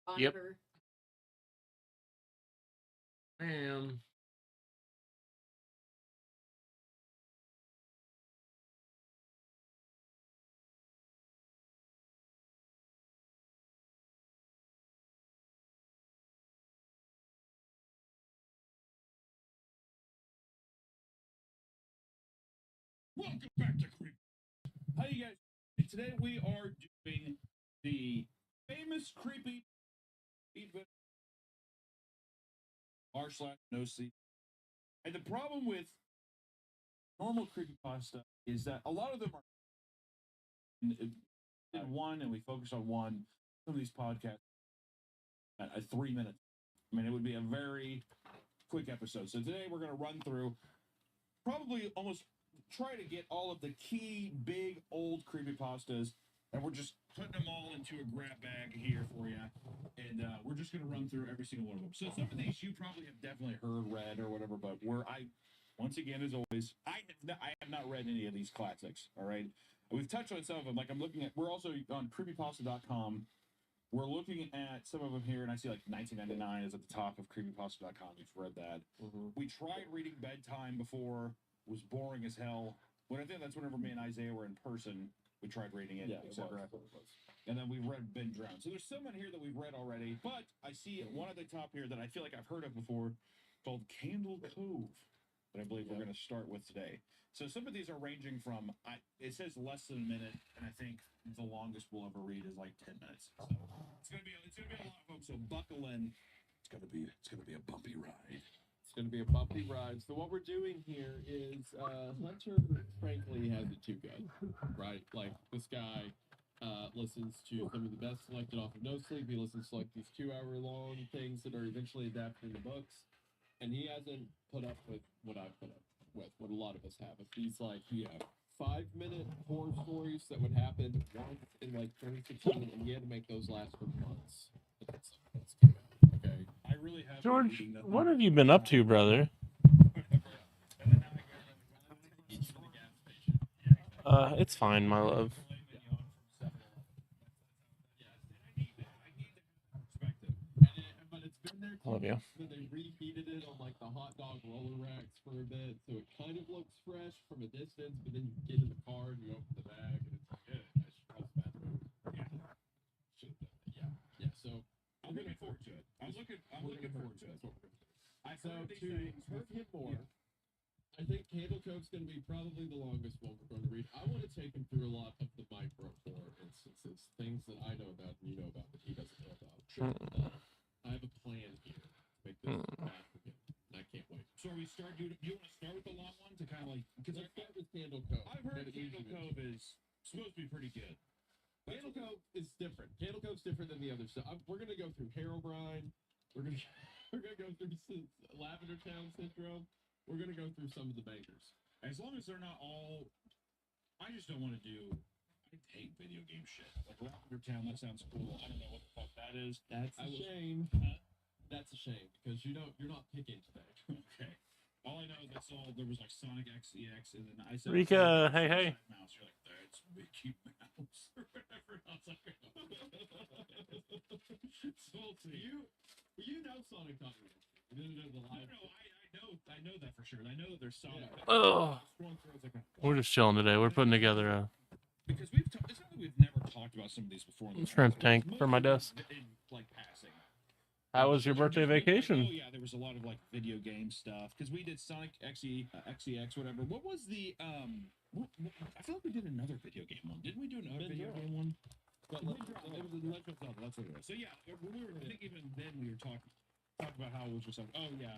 Yep. Monitor. And Welcome back to Creep. How you guys? Today we are doing the famous creepy r/no-c. And the problem with normal creepypasta is that a lot of them are in one, and we focus on one. Some of these podcasts at 3 minutes. I mean, it would be a very quick episode. So today we're going to run through probably almost try to get all of the key big old creepypastas, and we're just putting them all into a grab bag here for you, and we're just going to run through every single one of them. So some of these you probably have definitely heard, read, or whatever, but once again, as always, I have not read any of these classics. All right, we've touched on some of them. Like I'm looking at, we're also on creepypasta.com. We're looking at some of them here, and I see like 1999 is at the top of creepypasta.com. You've read that. Mm-hmm. We tried reading Bedtime before. It was boring as hell. When I think that's whenever me and Isaiah were in person, we tried reading it, etc. And then we read Ben Drown. So there's some in here that we've read already, but I see one at the top here that I feel like I've heard of before called Candle Cove that I believe we're going to start with today. So some of these are ranging from, it says less than a minute, and I think the longest we'll ever read is like 10 minutes. So it's gonna be a lot of them. So buckle in. It's gonna be a bumpy ride. It's going to be a bumpy ride. So what we're doing here is Hunter, frankly, has it too good, right? Like this guy listens to some of the best selected off of No Sleep. He listens to like these 2-hour-long things that are eventually adapted into books, and he hasn't put up with what I've put up with, what a lot of us have. It's these like 5-minute horror stories that would happen once in like 2016, and he had to make those last for months. That's too bad. Okay. I really have George, what have you been up to, brother? It's fine, my love. I love you. Then they reheated it on like the hot dog roller racks for a bit, so it kind of looks fresh from a distance. But then you get in the car and you open the bag, and it's like, yeah, I should probably bathroom. Yeah. So I'm looking forward to it. I'm looking forward to it. So to hurt him more, I think Candle Cove's going to be probably the longest one we're going to read. I want to take him through a lot of the micro horror instances, things that I know about and you know about that he doesn't know about. Sure. I have a plan here to make this bad for him, and I can't wait. So are we start? Do you want to start with the long one to kind of like? Because I start with Candle Cove. I've heard Candle Cove is supposed to be pretty good. Candle Cove is different. Candle Cove's different than the others. So we're gonna go through Herobrine. We're gonna go through Lavender Town Syndrome. We're gonna go through some of the bangers. As long as they're not all, I just don't want to do. I hate video game shit. Like Lavender Town, that sounds cool. I don't know what the fuck that is. That's a shame. That's a shame because you're not picking today. Okay. All I know is there was like Sonic XEX, and then I said Rika, hey. Mouse. You're like, that's Mickey Mouse or whatever. I was like, salty. You know Sonic Comics. You didn't know the live. I know that for sure. I know that there's Sonic. Yeah. Oh. We're just chilling today. We're putting together a. Because it's not that we've never talked about some of these before. Shrimp tank for my desk. In like passing. How was your birthday vacation? Oh yeah, there was a lot of like video game stuff because we did Sonic XEX, whatever. What was the I feel like we did another video game one. Didn't we do another video game one? It was Legend of Zelda. That's what it was. So yeah, I think even then we were talking about how it was just like, oh yeah.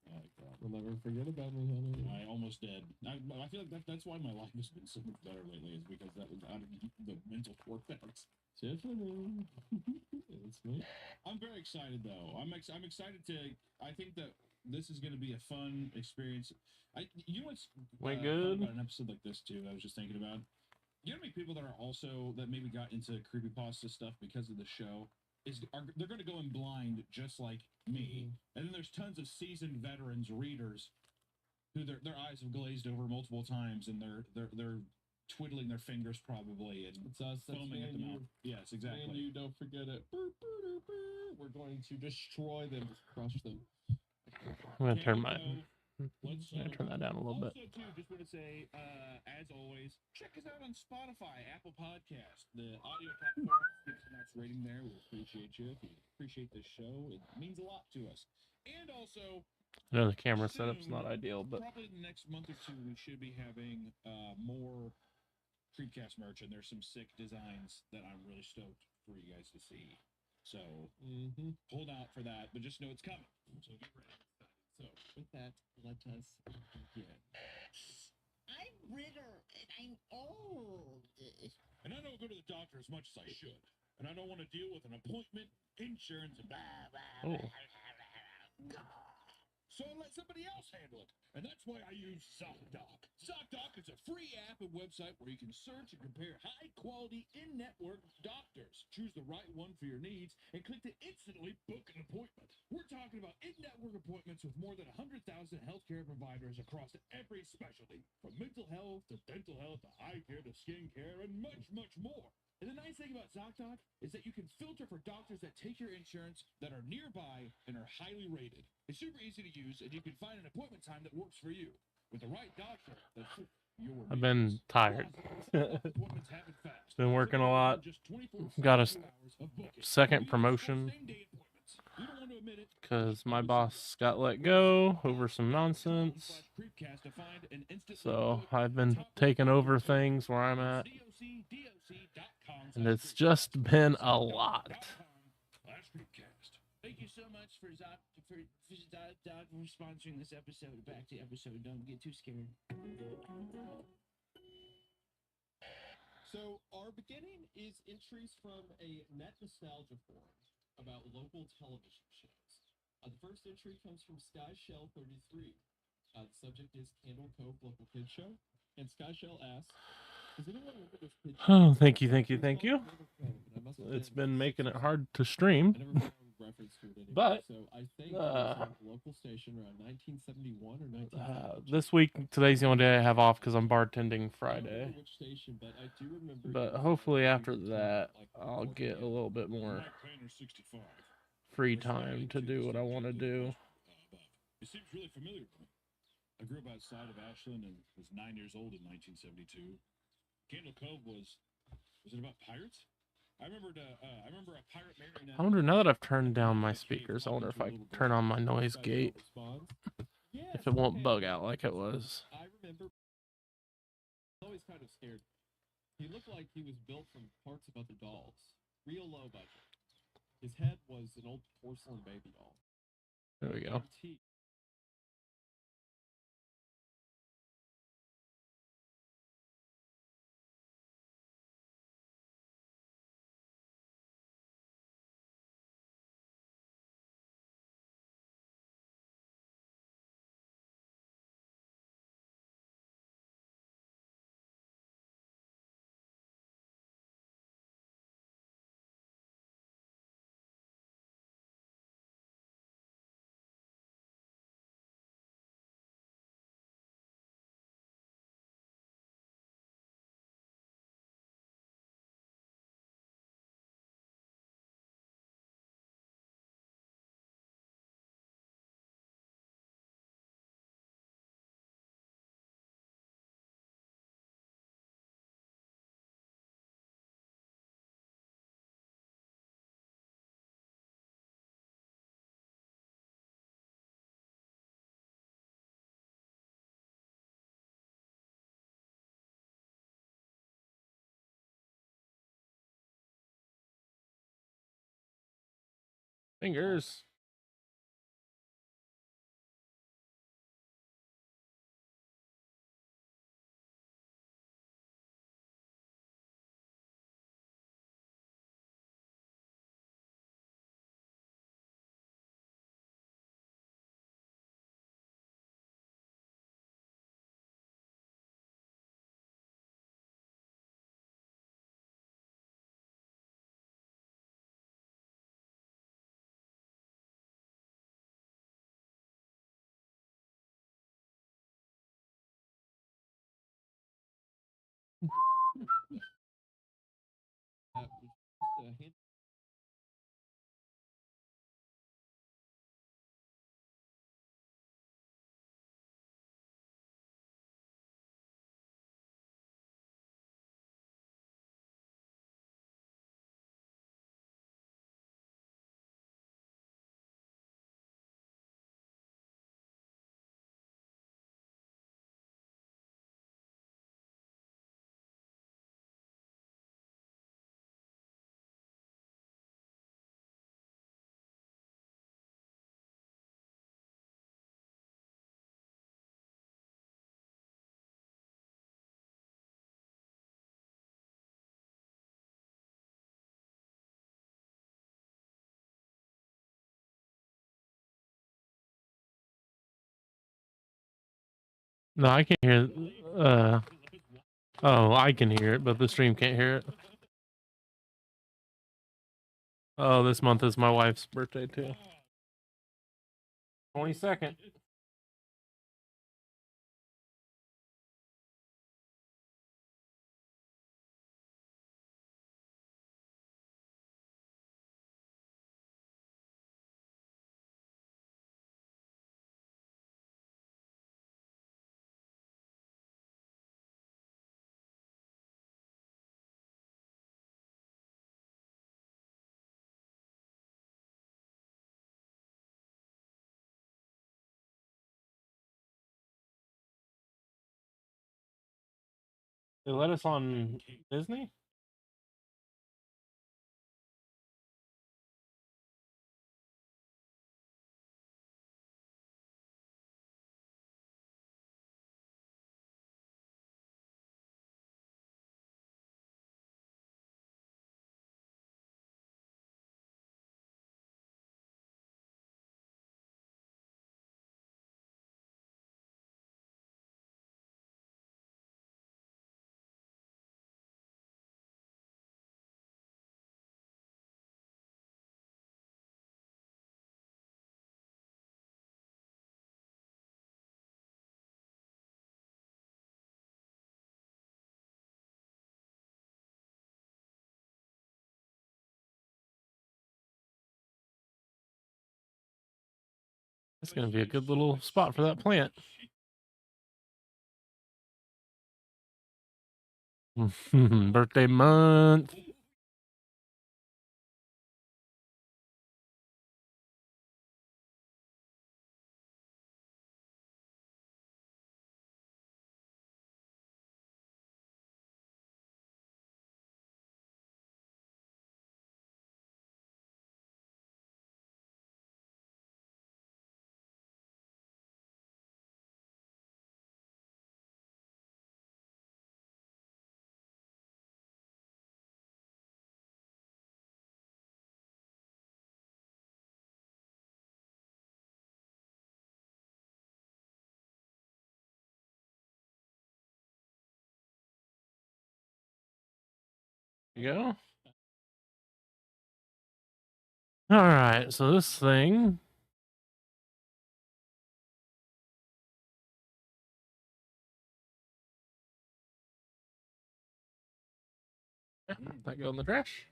Oh God, we'll never forget about me, honey. I almost did. I feel like that's why my life has been so much better lately. Is because that was out of the mental cortex. Tiffany, it's me. I'm very excited though. I'm excited to. I think that this is going to be a fun experience. You know what's good about an episode like this too. I was just thinking about. You know how many people that are also that maybe got into creepypasta stuff because of the show they're going to go in blind just like me, and then there's tons of seasoned veterans readers who their eyes have glazed over multiple times, and they're twiddling their fingers probably and It's us. That's foaming at the mouth. Yes, exactly. And you don't forget it. We're going to destroy them, crush them. I'm gonna turn my. Let's I'm gonna turn that down a little bit. Also, too, just want to say, as always, check us out on Spotify, Apple Podcasts, the audio platform. Give us a nice rating there. We appreciate you. If you appreciate this show, it means a lot to us. And also, I know the camera setup's soon, not ideal, but probably in the next month or two, we should be having more Creepcast merch, and there's some sick designs that I'm really stoked for you guys to see. So hold out for that, but just know it's coming. So get ready. So with that, let us begin. I'm Ritter, and I'm old. And I don't go to the doctor as much as I should. And I don't want to deal with an appointment, insurance, and blah, blah, blah. So I let somebody else handle it. And that's why I use ZocDoc. ZocDoc is a free app and website where you can search and compare high-quality, in-network doctors. Choose the right one for your needs and click to instantly book an appointment. We're talking about in-network appointments with more than 100,000 healthcare providers across every specialty, from mental health to dental health to eye care to skin care and much, much more. And the nice thing about ZocDoc is that you can filter for doctors that take your insurance, that are nearby, and are highly rated. It's super easy to use, and you can find an appointment time that works for you. With the right doctor, that's your I've been tired. appointments happen fast. Been working a lot. Just 24 Got a hours of booking. second promotion Same-day appointments. You don't want to admit it. because my boss got let go over some nonsense. So I've been taking over things where I'm at, and it's just been a lot. Thank you so much for Doc for sponsoring this episode. Back to the episode. Don't get too scared. So our beginning is entries from a net nostalgia forum about local television shows. The first entry comes from Sky Shell 33. The subject is Candle Cove Local Kid Show, and Sky Shell asks, "Does anyone remember this kid show?" Oh, thank you, thank you, It's thank called you. Candle Cove, and I must It's admit, been making it 6 hard to I stream. never found reference to it anywhere. But, So I think it was on a local station around 1971 or 1972. This week, today's the only day I have off because I'm bartending I don't Friday. remember which station, but I do remember. But it was hopefully like after 3 that, like I'll 4 get a p.m. little bit more Mike Painter 65. free time to do what I want to do. It seems really familiar to me. I grew up outside of Ashland and was 9 years old in 1972. Candle Cove was it about pirates? I remember a pirate marrying I wonder, now that I've turned down my speakers, I wonder if I can turn on my noise gate, Yes, if it won't okay. bug out like it was. I remember. I was always kind of scared. He looked like he was built from parts of other dolls. Real low budget. His head was an old porcelain baby doll. There we go. Teeth. Fingers. No, I can't hear. Oh, I can hear it, but the stream can't hear it. Oh, this month is my wife's birthday too. 22nd. They let us on Disney? It's going to be a good little spot for that plant. Birthday month. There you go. All right, so this thing. That go in the trash.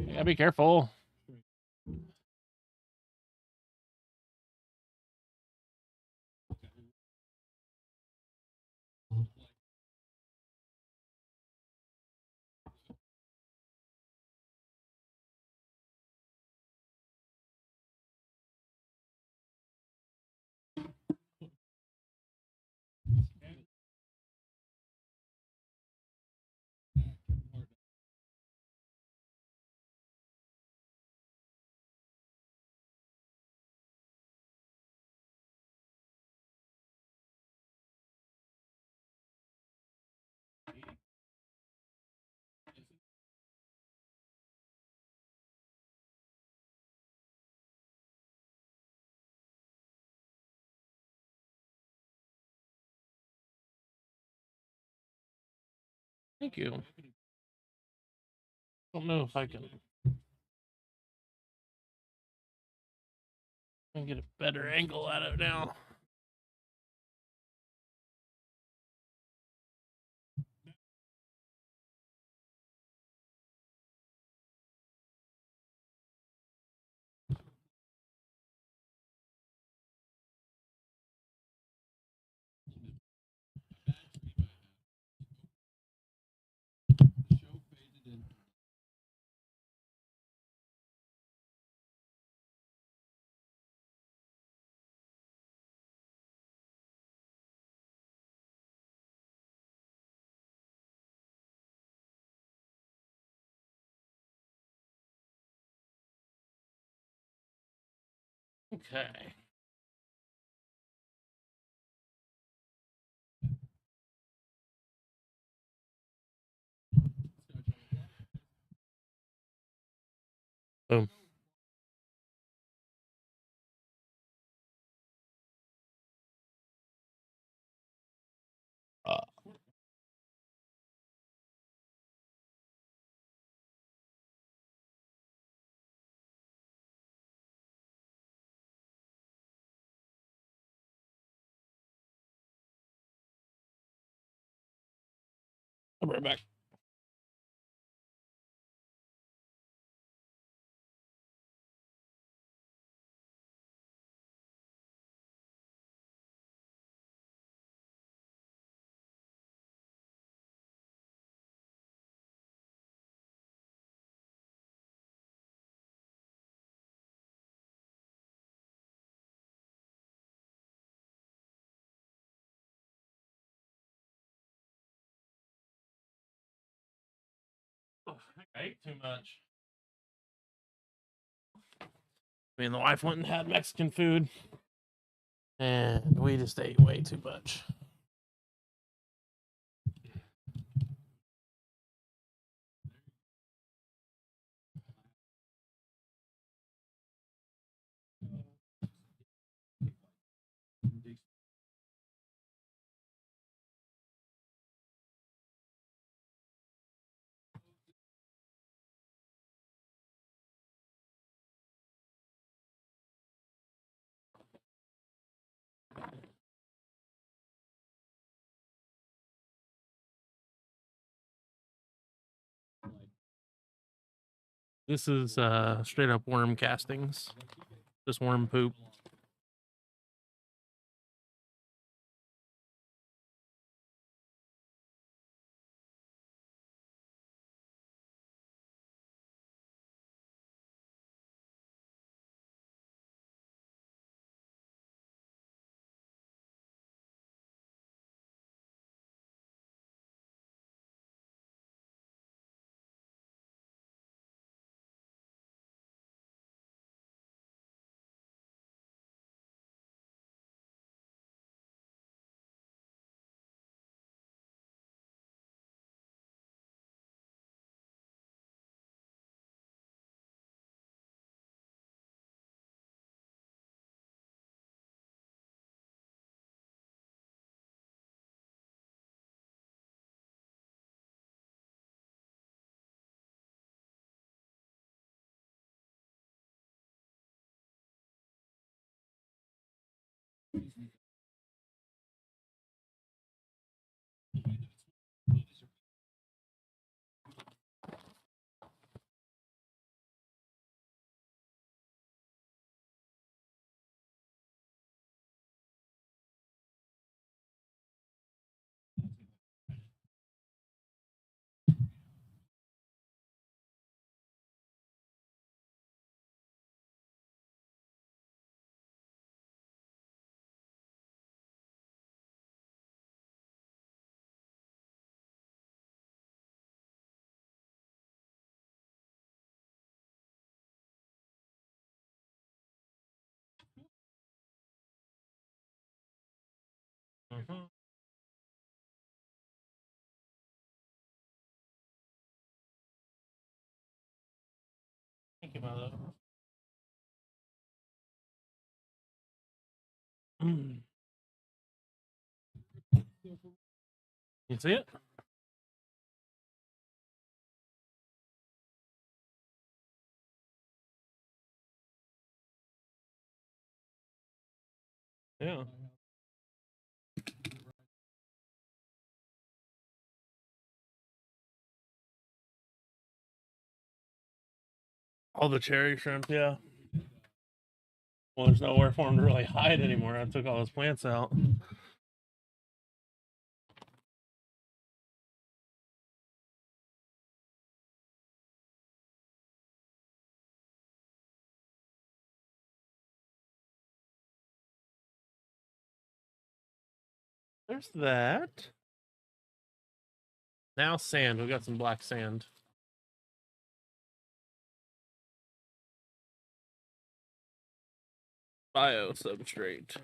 Yeah, be careful. Thank you. Don't know if I can get a better angle at it now. Okay. Boom. I'll be right back. I ate too much. Me and the wife went and had Mexican food, and we just ate way too much. This is straight up worm castings. Just worm poop. Mm-hmm. Thank you, my love. You see it? Yeah. All the cherry shrimp, yeah. Well, there's nowhere for them to really hide anymore. I took all those plants out. There's that. Now sand. We got some black sand. bio substrate.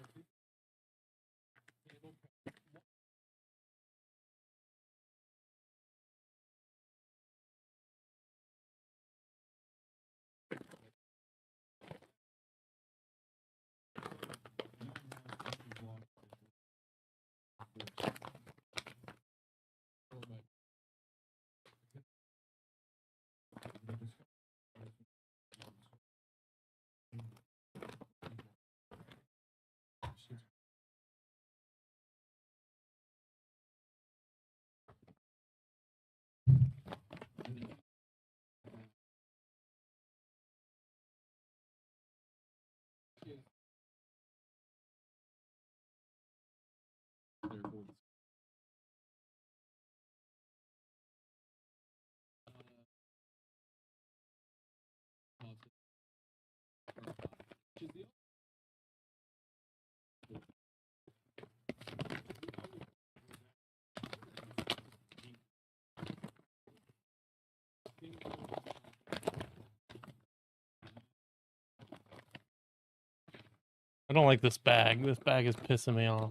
I don't like this bag. This bag is pissing me off.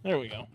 There we go.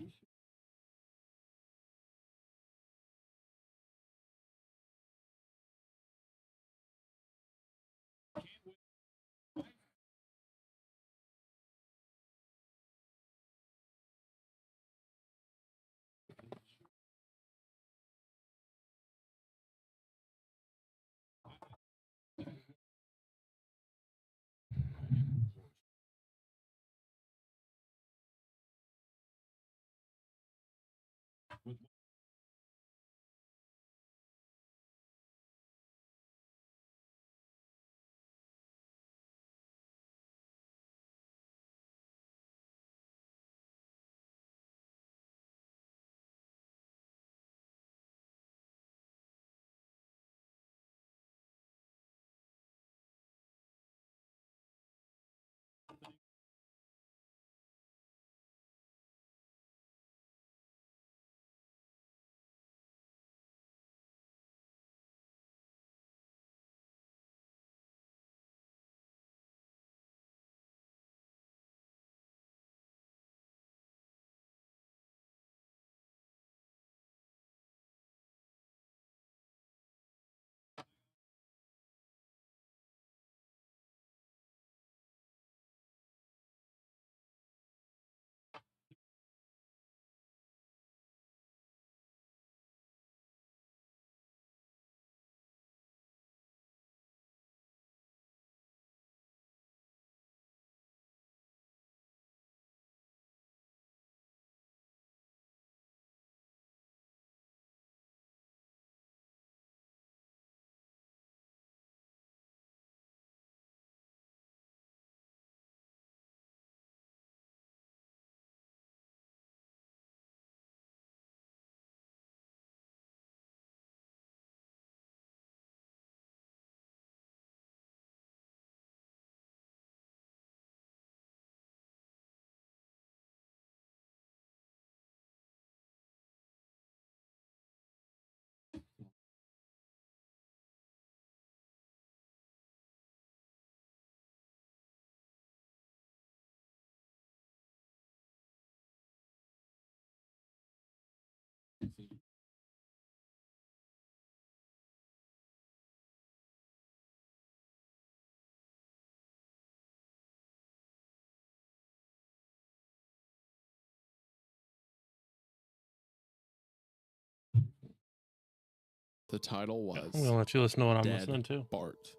The title was I'm gonna let you listen to what I'm Dead listening to. Bart.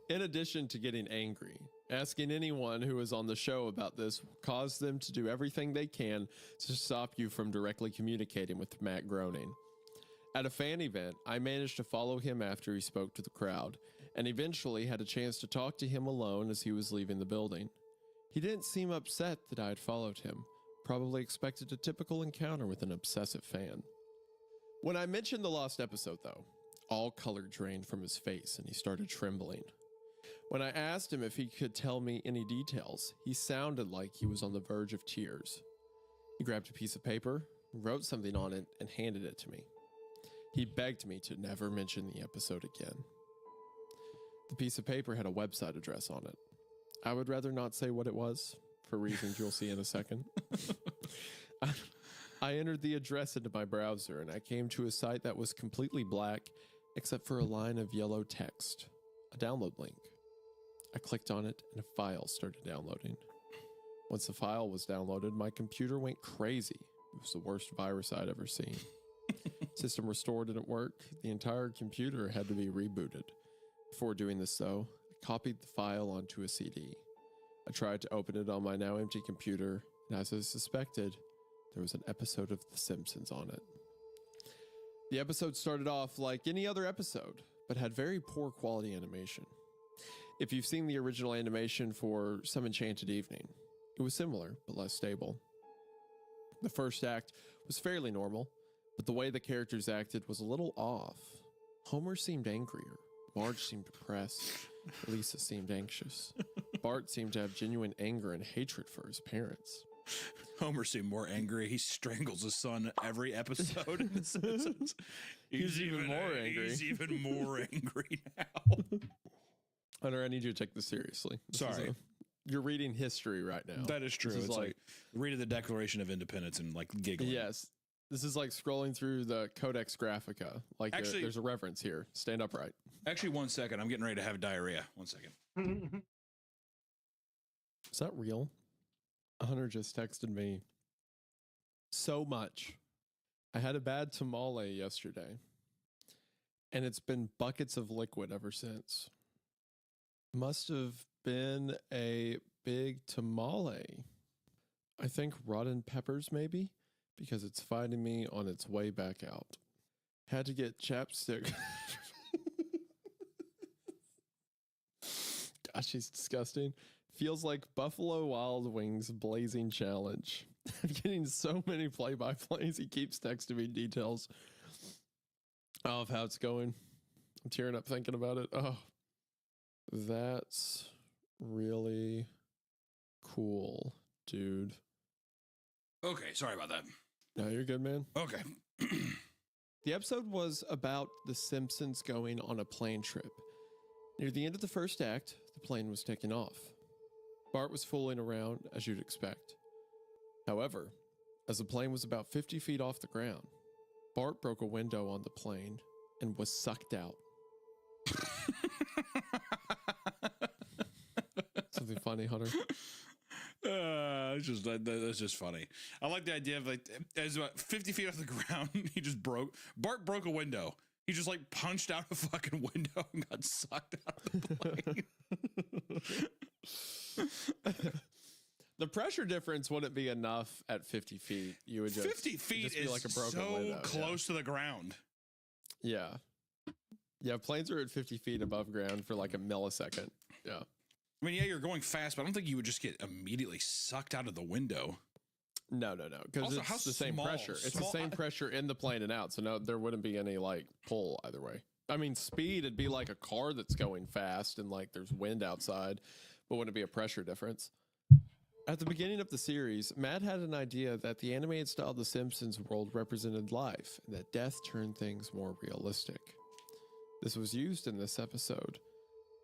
In addition to getting angry, asking anyone who is on the show about this will cause them to do everything they can to stop you from directly communicating with Matt Groening. At a fan event, I managed to follow him after he spoke to the crowd, and eventually had a chance to talk to him alone as he was leaving the building. He didn't seem upset that I had followed him, probably expected a typical encounter with an obsessive fan. When I mentioned the lost episode, though, all color drained from his face and he started trembling. When I asked him if he could tell me any details, he sounded like he was on the verge of tears. He grabbed a piece of paper, wrote something on it, and handed it to me. He begged me to never mention the episode again. The piece of paper had a website address on it. I would rather not say what it was, for reasons you'll see in a second. I entered the address into my browser, and I came to a site that was completely black, except for a line of yellow text, a download link. I clicked on it, and a file started downloading. Once the file was downloaded, my computer went crazy. It was the worst virus I'd ever seen. System restored didn't work. The entire computer had to be rebooted. Before doing this, though, I copied the file onto a CD. I tried to open it on my now empty computer, and as I suspected, there was an episode of The Simpsons on it. The episode started off like any other episode, but had very poor quality animation. If you've seen the original animation for Some Enchanted Evening, it was similar, but less stable. The first act was fairly normal, but the way the characters acted was a little off. Homer seemed angrier, Marge seemed depressed, Lisa seemed anxious. Bart seemed to have genuine anger and hatred for his parents. Homer seemed more angry. He strangles his son every episode in The Simpsons. He's even more angry. He's even more angry now. Hunter, I need you to take this seriously. Sorry. You're reading history right now. That is true. This is It's like reading the Declaration of Independence and like giggling. Yes. This is like scrolling through the Codex Graphicca. Like Actually, there's a reference here. Stand upright. Actually, 1 second. I'm getting ready to have diarrhea. 1 second. Is that real? Hunter just texted me so much. I had a bad tamale yesterday, and it's been buckets of liquid ever since. Must have been a big tamale. I think rotten peppers, maybe, because it's finding me on its way back out. Had to get chapstick. Gosh, she's disgusting. Feels like Buffalo Wild Wings Blazing Challenge. I'm getting so many play-by-plays. He keeps texting me details of how it's going. I'm tearing up thinking about it. Oh, that's really cool, dude. Okay, sorry about that. No, you're good, man. Okay. The episode was about the Simpsons going on a plane trip. Near the end of the first act, the plane was taking off. Bart was fooling around, as you'd expect. However, as the plane was about 50 feet off the ground, Bart broke a window on the plane and was sucked out. Something funny, Hunter? That's just funny. I like the idea of like, as about 50 feet off the ground, Bart broke a window. He just like punched out a fucking window and got sucked out of the plane. The pressure difference wouldn't be enough at 50 feet. You would just 50 feet just be is like a broken so window. close to the ground. Yeah. Yeah, planes are at 50 feet above ground for like a millisecond. Yeah. I mean, yeah, you're going fast, but I don't think you would just get immediately sucked out of the window. No. Because Also, it's the same small- pressure. It's the small- same pressure in the plane and out. So no, there wouldn't be any like pull either way. I mean, speed, it'd be like a car that's going fast and like there's wind outside, but wouldn't be a pressure difference. At the beginning of the series, Matt had an idea that the animated style of The Simpsons world represented life and that death turned things more realistic. This was used in this episode.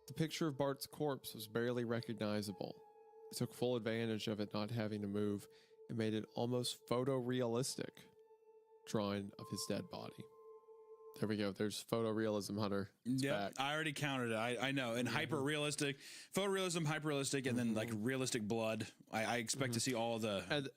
The picture of Bart's corpse was barely recognizable. It took full advantage of it not having to move and made it almost photorealistic drawing of his dead body. There we go. There's photorealism, Hunter. Yeah, I already counted it. I know. And hyper realistic, photorealism, hyper realistic, and then like realistic blood. I expect to see all of the. And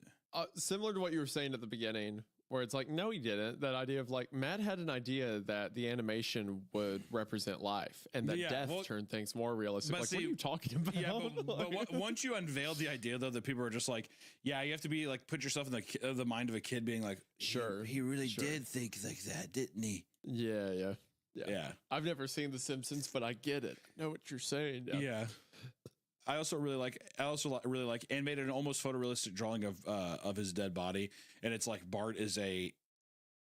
similar to what you were saying at the beginning, where it's like, no, he didn't. That idea of like, Matt had an idea that the animation would represent life and that death turned things more realistic. Like, what are you talking about? Yeah, but once you unveiled the idea, though, that people are just like, yeah, you have to be like, put yourself in the mind of a kid being like, sure. He really did think like that, didn't he? Yeah. I've never seen The Simpsons, but I get it. I know what you're saying. Yeah. I also really like and made an almost photorealistic drawing of his dead body, and it's like Bart is a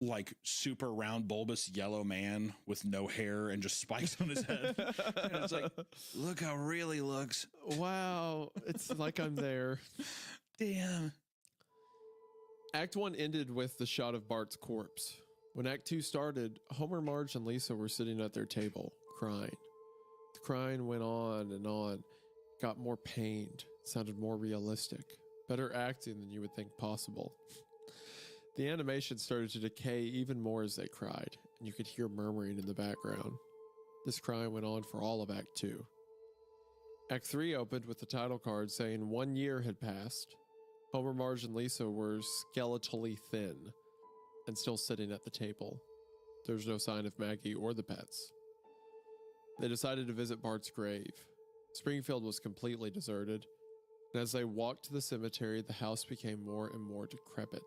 like super round bulbous yellow man with no hair and just spikes on his head. And it's like, look how real he looks. Wow, it's like I'm there. Damn. Act 1 ended with the shot of Bart's corpse. When Act 2 started, Homer, Marge, and Lisa were sitting at their table, crying. The crying went on, got more pained, sounded more realistic, better acting than you would think possible. The animation started to decay even more as they cried, and you could hear murmuring in the background. This crying went on for all of Act 2. Act 3 opened with the title card saying 1 year had passed. Homer, Marge, and Lisa were skeletally thin and still sitting at the table. There was no sign of Maggie or the pets. They decided to visit Bart's grave. Springfield was completely deserted, and as they walked to the cemetery, the house became more and more decrepit.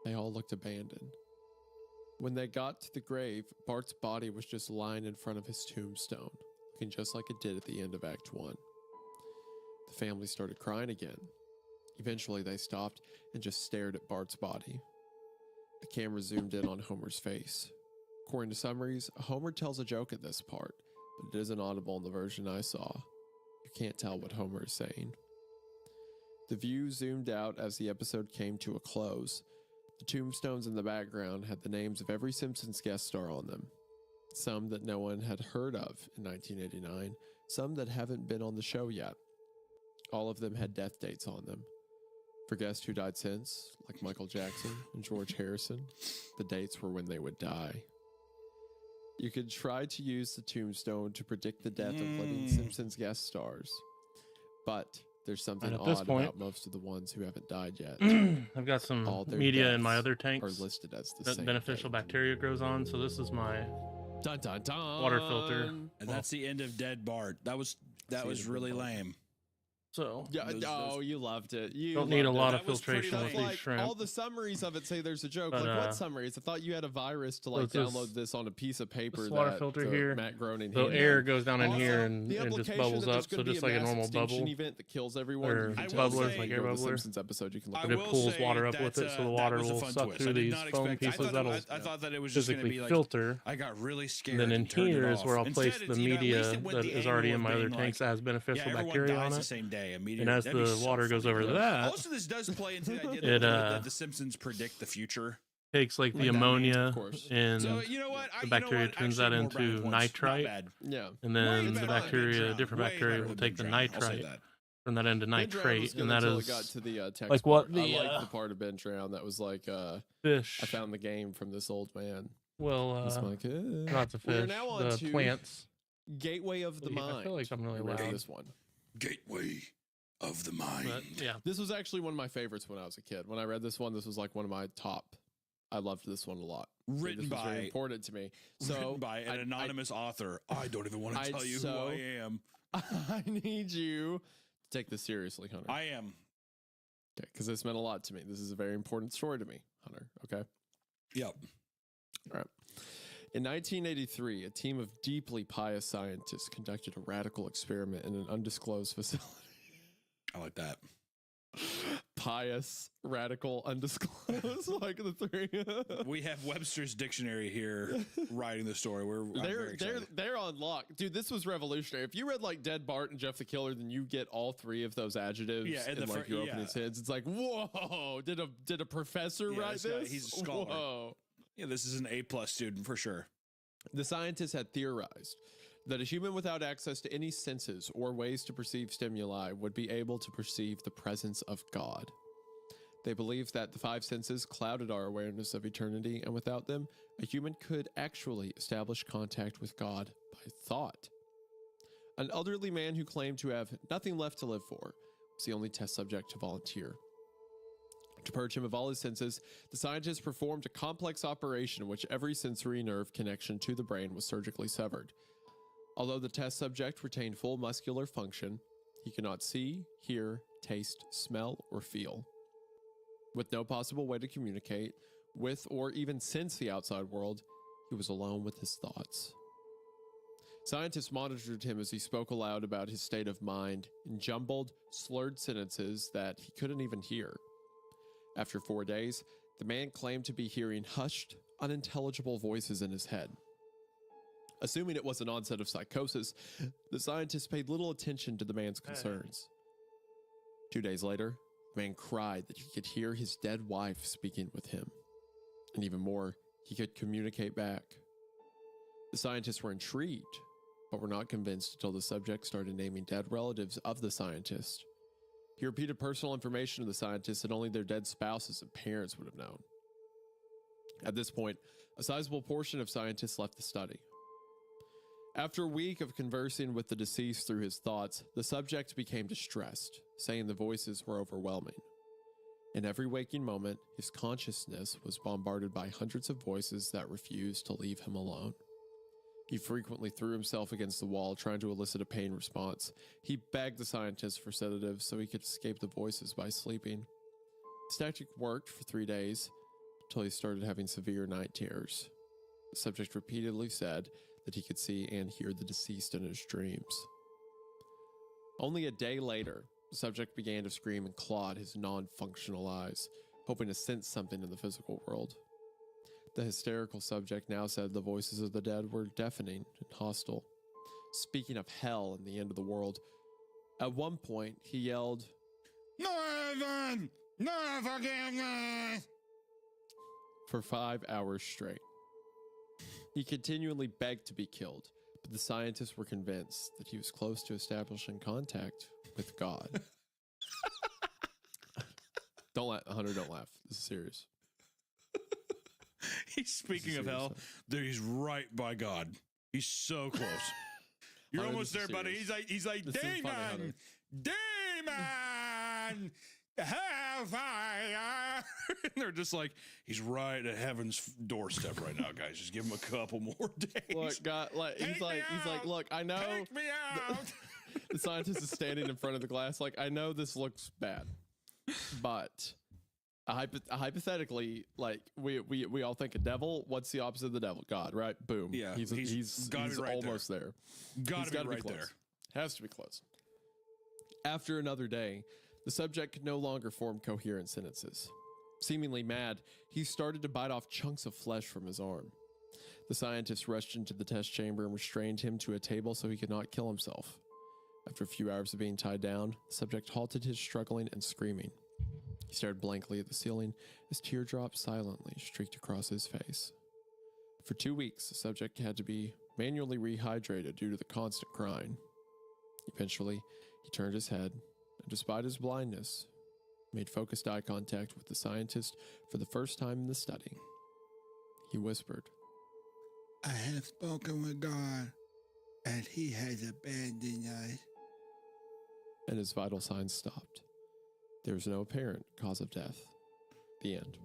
They all looked abandoned. When they got to the grave, Bart's body was just lying in front of his tombstone, looking just like it did at the end of Act 1. The family started crying again. Eventually, they stopped and just stared at Bart's body. The camera zoomed in on Homer's face. According to summaries, Homer tells a joke at this part, but it isn't audible in the version I saw. You can't tell what Homer is saying. The view zoomed out as the episode came to a close. The tombstones in the background had the names of every Simpsons guest star on them. Some that no one had heard of in 1989, some that haven't been on the show yet. All of them had death dates on them. For guests who died since, like Michael Jackson and George Harrison, the dates were when they would die. You could try to use the tombstone to predict the death of living Simpsons guest stars, but there's something And at this odd point- about most of the ones who haven't died yet. I've got some All their media in my deaths other Are tanks listed as the that same beneficial date. bacteria grows on. So this is my Dun, dun, dun. water filter. And that's the end of Dead Bart. That was really lame. So Yeah, Those- oh, you loved it. You don't need a loved lot it. of That was pretty filtration with lame. these Like shrimp. all the summaries of it say there's a joke. But, Like what summaries? I thought you had a virus to like it's this- download this on a piece of paper. this water that filter the here, Matt Groening. So handed air out. goes down in Also, here and the just implication bubbles that there's up. So gonna be just like a mass normal extinction bubble. event that kills everyone. Or You can I tell will this say- when you air go to the bubbler. Simpsons episode. You can look I But at it will pulls say water up that, with it, so the that water was a will fun suck twist. through I did these not foam expect- pieces that'll I thought that it was just going to physically be like filter. I got really scared. And then in turned it here is off. where I'll Instead, place it's, the at least media it went that the is already angle in of my other being tanks like, that has beneficial everyone bacteria dies on the it. same day immediately. And as That'd be the so water goes funny. over to that, Most of this does play into the idea it, that the Simpsons predict the future. takes like the Like that means, ammonia of course. and So you know what? the bacteria turns that Actually, more bad into points. Not nitrite, bad. Yeah. and Way then the better than bacteria, Drown. different Way bacteria better will than take the Drown. I'll say nitrite, that. turn that into Ben Drown was nitrate, good and that until it got is to the text like what part. the, I liked the part of Ben Drown that was like, fish. I found the game from this old man. Well, It's like, not the We are fish, now on the to plants. Gateway of the Yeah, Mind. I feel like I'm really You ready for loud. this one. Gateway of the mind. But yeah, This was actually one of my favorites when I was a kid. When I read this one, this was like one of my top. I loved this one a lot. Written This was very by important to me. So written by an anonymous author. I don't even want to I'd tell you so- who I am. I need you to take this seriously, Hunter. I am. Okay, because this meant a lot to me. This is a very important story to me, Hunter. Okay. Yep. All right. In 1983, a team of deeply pious scientists conducted a radical experiment in an undisclosed facility. I like that. Pious, radical, undisclosed, like the three. We have Webster's dictionary here writing the story. I'm very They're excited. they're on lock, dude. This was revolutionary. If you read like Dead Bart and Jeff the Killer, then you get all three of those adjectives Yeah, and in the like fir- your yeah. opening sentence. It's like, whoa! Did a professor Yeah, write this guy, this? he's a scholar. Whoa! Yeah, this is an A+ student for sure. The scientists had theorized that a human without access to any senses or ways to perceive stimuli would be able to perceive the presence of God. They believed that the five senses clouded our awareness of eternity, and without them, a human could actually establish contact with God by thought. An elderly man who claimed to have nothing left to live for was the only test subject to volunteer. To purge him of all his senses, the scientists performed a complex operation in which every sensory nerve connection to the brain was surgically severed. Although the test subject retained full muscular function, he could not see, hear, taste, smell, or feel. With no possible way to communicate with or even sense the outside world, he was alone with his thoughts. Scientists monitored him as he spoke aloud about his state of mind in jumbled, slurred sentences that he couldn't even hear. After 4 days, the man claimed to be hearing hushed, unintelligible voices in his head. Assuming it was an onset of psychosis, the scientists paid little attention to the man's concerns. 2 days later, the man cried that he could hear his dead wife speaking with him. And even more, he could communicate back. The scientists were intrigued, but were not convinced until the subject started naming dead relatives of the scientist. He repeated personal information to the scientists that only their dead spouses and parents would have known. At this point, a sizable portion of scientists left the study. After a week of conversing with the deceased through his thoughts, the subject became distressed, saying the voices were overwhelming. In every waking moment, his consciousness was bombarded by hundreds of voices that refused to leave him alone. He frequently threw himself against the wall, trying to elicit a pain response. He begged the scientists for sedatives so he could escape the voices by sleeping. This tactic worked for 3 days, until he started having severe night terrors. The subject repeatedly said that he could see and hear the deceased in his dreams. Only a day later, the subject began to scream and claw at his non-functional eyes, hoping to sense something in the physical world. The hysterical subject now said the voices of the dead were deafening and hostile, speaking of hell and the end of the world. At one point, he yelled, No heaven! No forgiveness! for 5 hours straight. He continually begged to be killed, but the scientists were convinced that he was close to establishing contact with God. Don't laugh. This is serious. He's speaking of hell. There, he's right by God. He's so close. You're Hunter, almost this there, is buddy. serious. He's like, This is funny, Demon! Demon! Hellfire! And they're just like, he's right at heaven's doorstep right now, guys. Just give him a couple more days. Look, God, he's like, look, I know. Take me out! The scientist is standing in front of the glass. Like, I know this looks bad, but hypothetically, like we all think a devil. What's the opposite of the devil? God, right? Boom. Yeah, he's gotta be right almost there. Gotta be right close. there. Has to be close. After another day, the subject could no longer form coherent sentences. Seemingly mad, he started to bite off chunks of flesh from his arm. The scientists rushed into the test chamber and restrained him to a table so he could not kill himself. After a few hours of being tied down, the subject halted his struggling and screaming. He stared blankly at the ceiling as teardrops silently streaked across his face. For 2 weeks, the subject had to be manually rehydrated due to the constant crying. Eventually, he turned his head, and despite his blindness, made focused eye contact with the scientist for the first time in the study. He whispered, I have spoken with God, and he has abandoned us. and his vital signs stopped. There was no apparent cause of death. The end.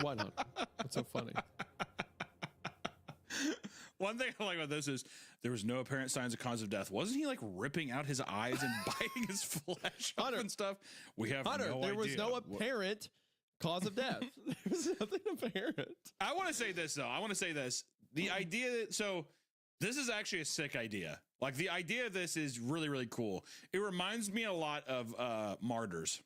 Why not? What's so funny? One thing I like about this is there was no apparent signs of cause of death. Wasn't he like ripping out his eyes and biting his flesh off Hunter, and stuff? We have Hunter, no there idea. was no apparent cause of death. There was nothing apparent. I want to say this though. I want to say this. The idea. So this is actually a sick idea. Like the idea of this is really, really cool. It reminds me a lot of Martyrs.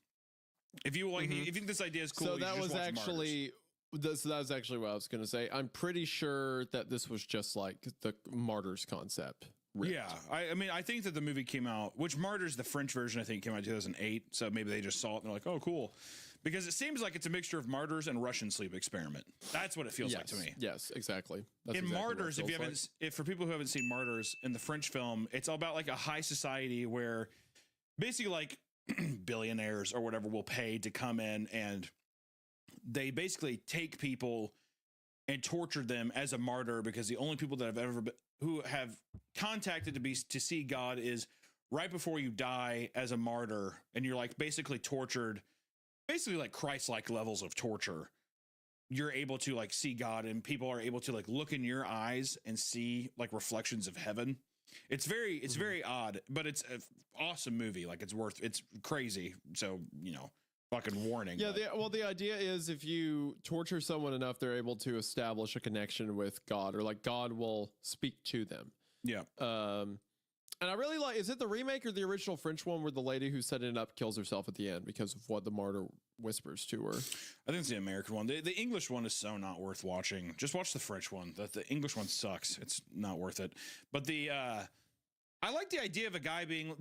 If you like, if you think this idea is cool, So you that should was just watch actually that was actually what I was going to say. I'm pretty sure that this was just like the Martyrs concept. ripped. Yeah, I mean, I think that the movie came out, which Martyrs, the French version, I think came out in 2008. So maybe they just saw it and they're like, oh, cool. Because it seems like it's a mixture of Martyrs and Russian sleep experiment. That's what it feels like to me. Yes, exactly. That's In exactly what it Martyrs, if you feels haven't, if for people who haven't seen Martyrs in the French film, it's all about like a high society where basically like billionaires or whatever will pay to come in and they basically take people and torture them as a martyr because the only people that have ever been, who have contacted to see God is right before you die as a martyr, and you're like basically tortured, basically like Christ-like levels of torture. You're able to like see God, and people are able to like look in your eyes and see like reflections of heaven. It's very odd, but it's an awesome movie. Like it's crazy. So, you know, fucking warning. Yeah, but- the idea is if you torture someone enough, they're able to establish a connection with God, or like God will speak to them. yeah. And I really like, is it the remake or the original French one where the lady who's setting it up kills herself at the end because of what the martyr whispers to her? I think it's the American one. The English one is so not worth watching. Just watch the French one. The English one sucks. It's not worth it. But I like the idea of a guy being,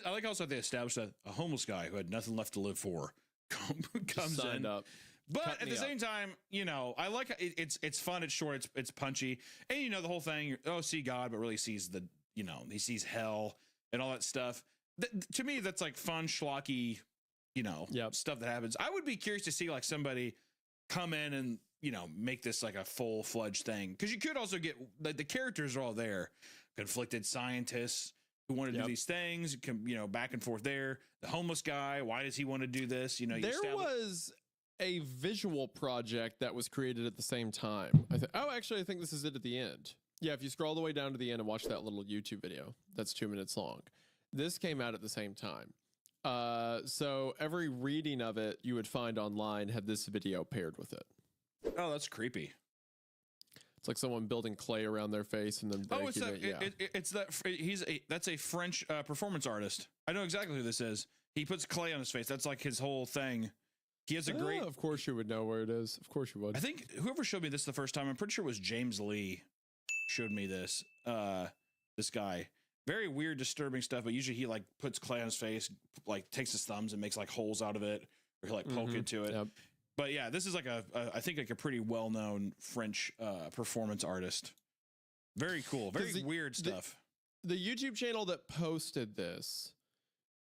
I like also they established a homeless guy who had nothing left to live for comes Signed in, up. But Cut at me the up. same time, you know, I like it's fun, it's short, it's punchy, and you know the whole thing. Oh, see God, but really sees the he sees hell and all that stuff. To me, that's like fun, schlocky, Yep. stuff that happens. I would be curious to see like somebody come in and make this like a full-fledged thing, because you could also get the characters are all there, conflicted scientists who want to do these things, back and forth there. The homeless guy, why does he want to do this? There was a visual project that was created at the same time. Actually, I think this is it at the end. Yeah, if you scroll all the way down to the end and watch that little YouTube video, that's 2 minutes long. This came out at the same time. So every reading of it you would find online had this video paired with it. Oh, that's creepy. It's like someone building clay around their face and then breaking that's a French performance artist. I know exactly who this is. He puts clay on his face. That's like his whole thing. He has a great. Of course you would know where it is. Of course you would. I think whoever showed me this the first time, I'm pretty sure it was James Lee, showed me this. This guy, very weird, disturbing stuff. But usually he like puts clay on his face, like takes his thumbs and makes like holes out of it, or he like poke into it. Yep. But yeah, this is like I think like a pretty well-known French performance artist. Very cool, very weird stuff. The YouTube channel that posted this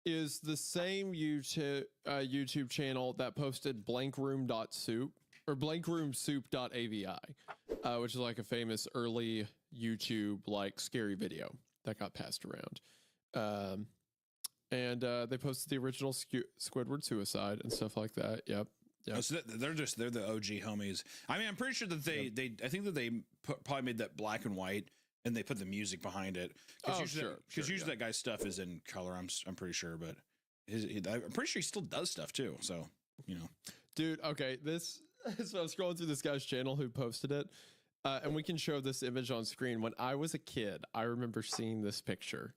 is the same YouTube channel that posted blankroom.soup or blankroomsoup.avi, which is like a famous early YouTube like scary video that got passed around. And they posted the original Squidward suicide and stuff like that. Yep. Oh, so they're the OG homies. I mean, I'm pretty sure that they I think that they probably made that black and white and they put the music behind it. Because usually that guy's stuff is in color. I'm pretty sure, but I'm pretty sure he still does stuff too. So dude. Okay, so I'm scrolling through this guy's channel who posted it, and we can show this image on screen. When I was a kid, I remember seeing this picture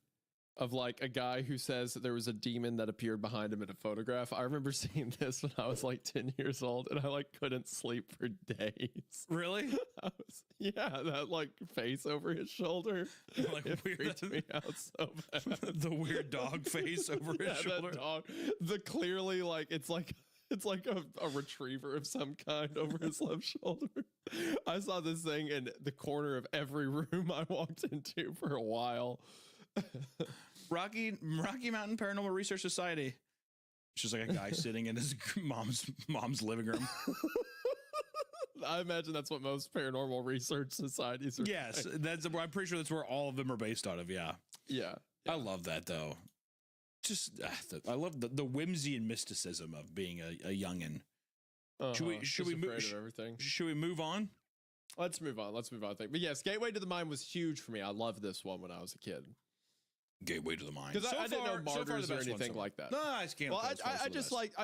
of like a guy who says that there was a demon that appeared behind him in a photograph. I remember seeing this when I was like 10 years old and I like couldn't sleep for days. Really? That like face over his shoulder. Like it weird. freaked me out so bad. The weird dog face over his shoulder. That dog. The clearly like it's like a retriever of some kind over his left shoulder. I saw this thing in the corner of every room I walked into for a while. Rocky Mountain Paranormal Research Society. It's just like a guy sitting in his mom's living room. I imagine that's what most paranormal research societies are. Yes, I'm pretty sure that's where all of them are based out of. Yeah. I love that though. Just I love the whimsy and mysticism of being a youngin. Should we move on? Let's move on. I think. But yes, Gateway to the Mind was huge for me. I loved this one when I was a kid. Gateway to the Mind. Because I didn't know Martyrs or anything like that. No, I can't. Well, I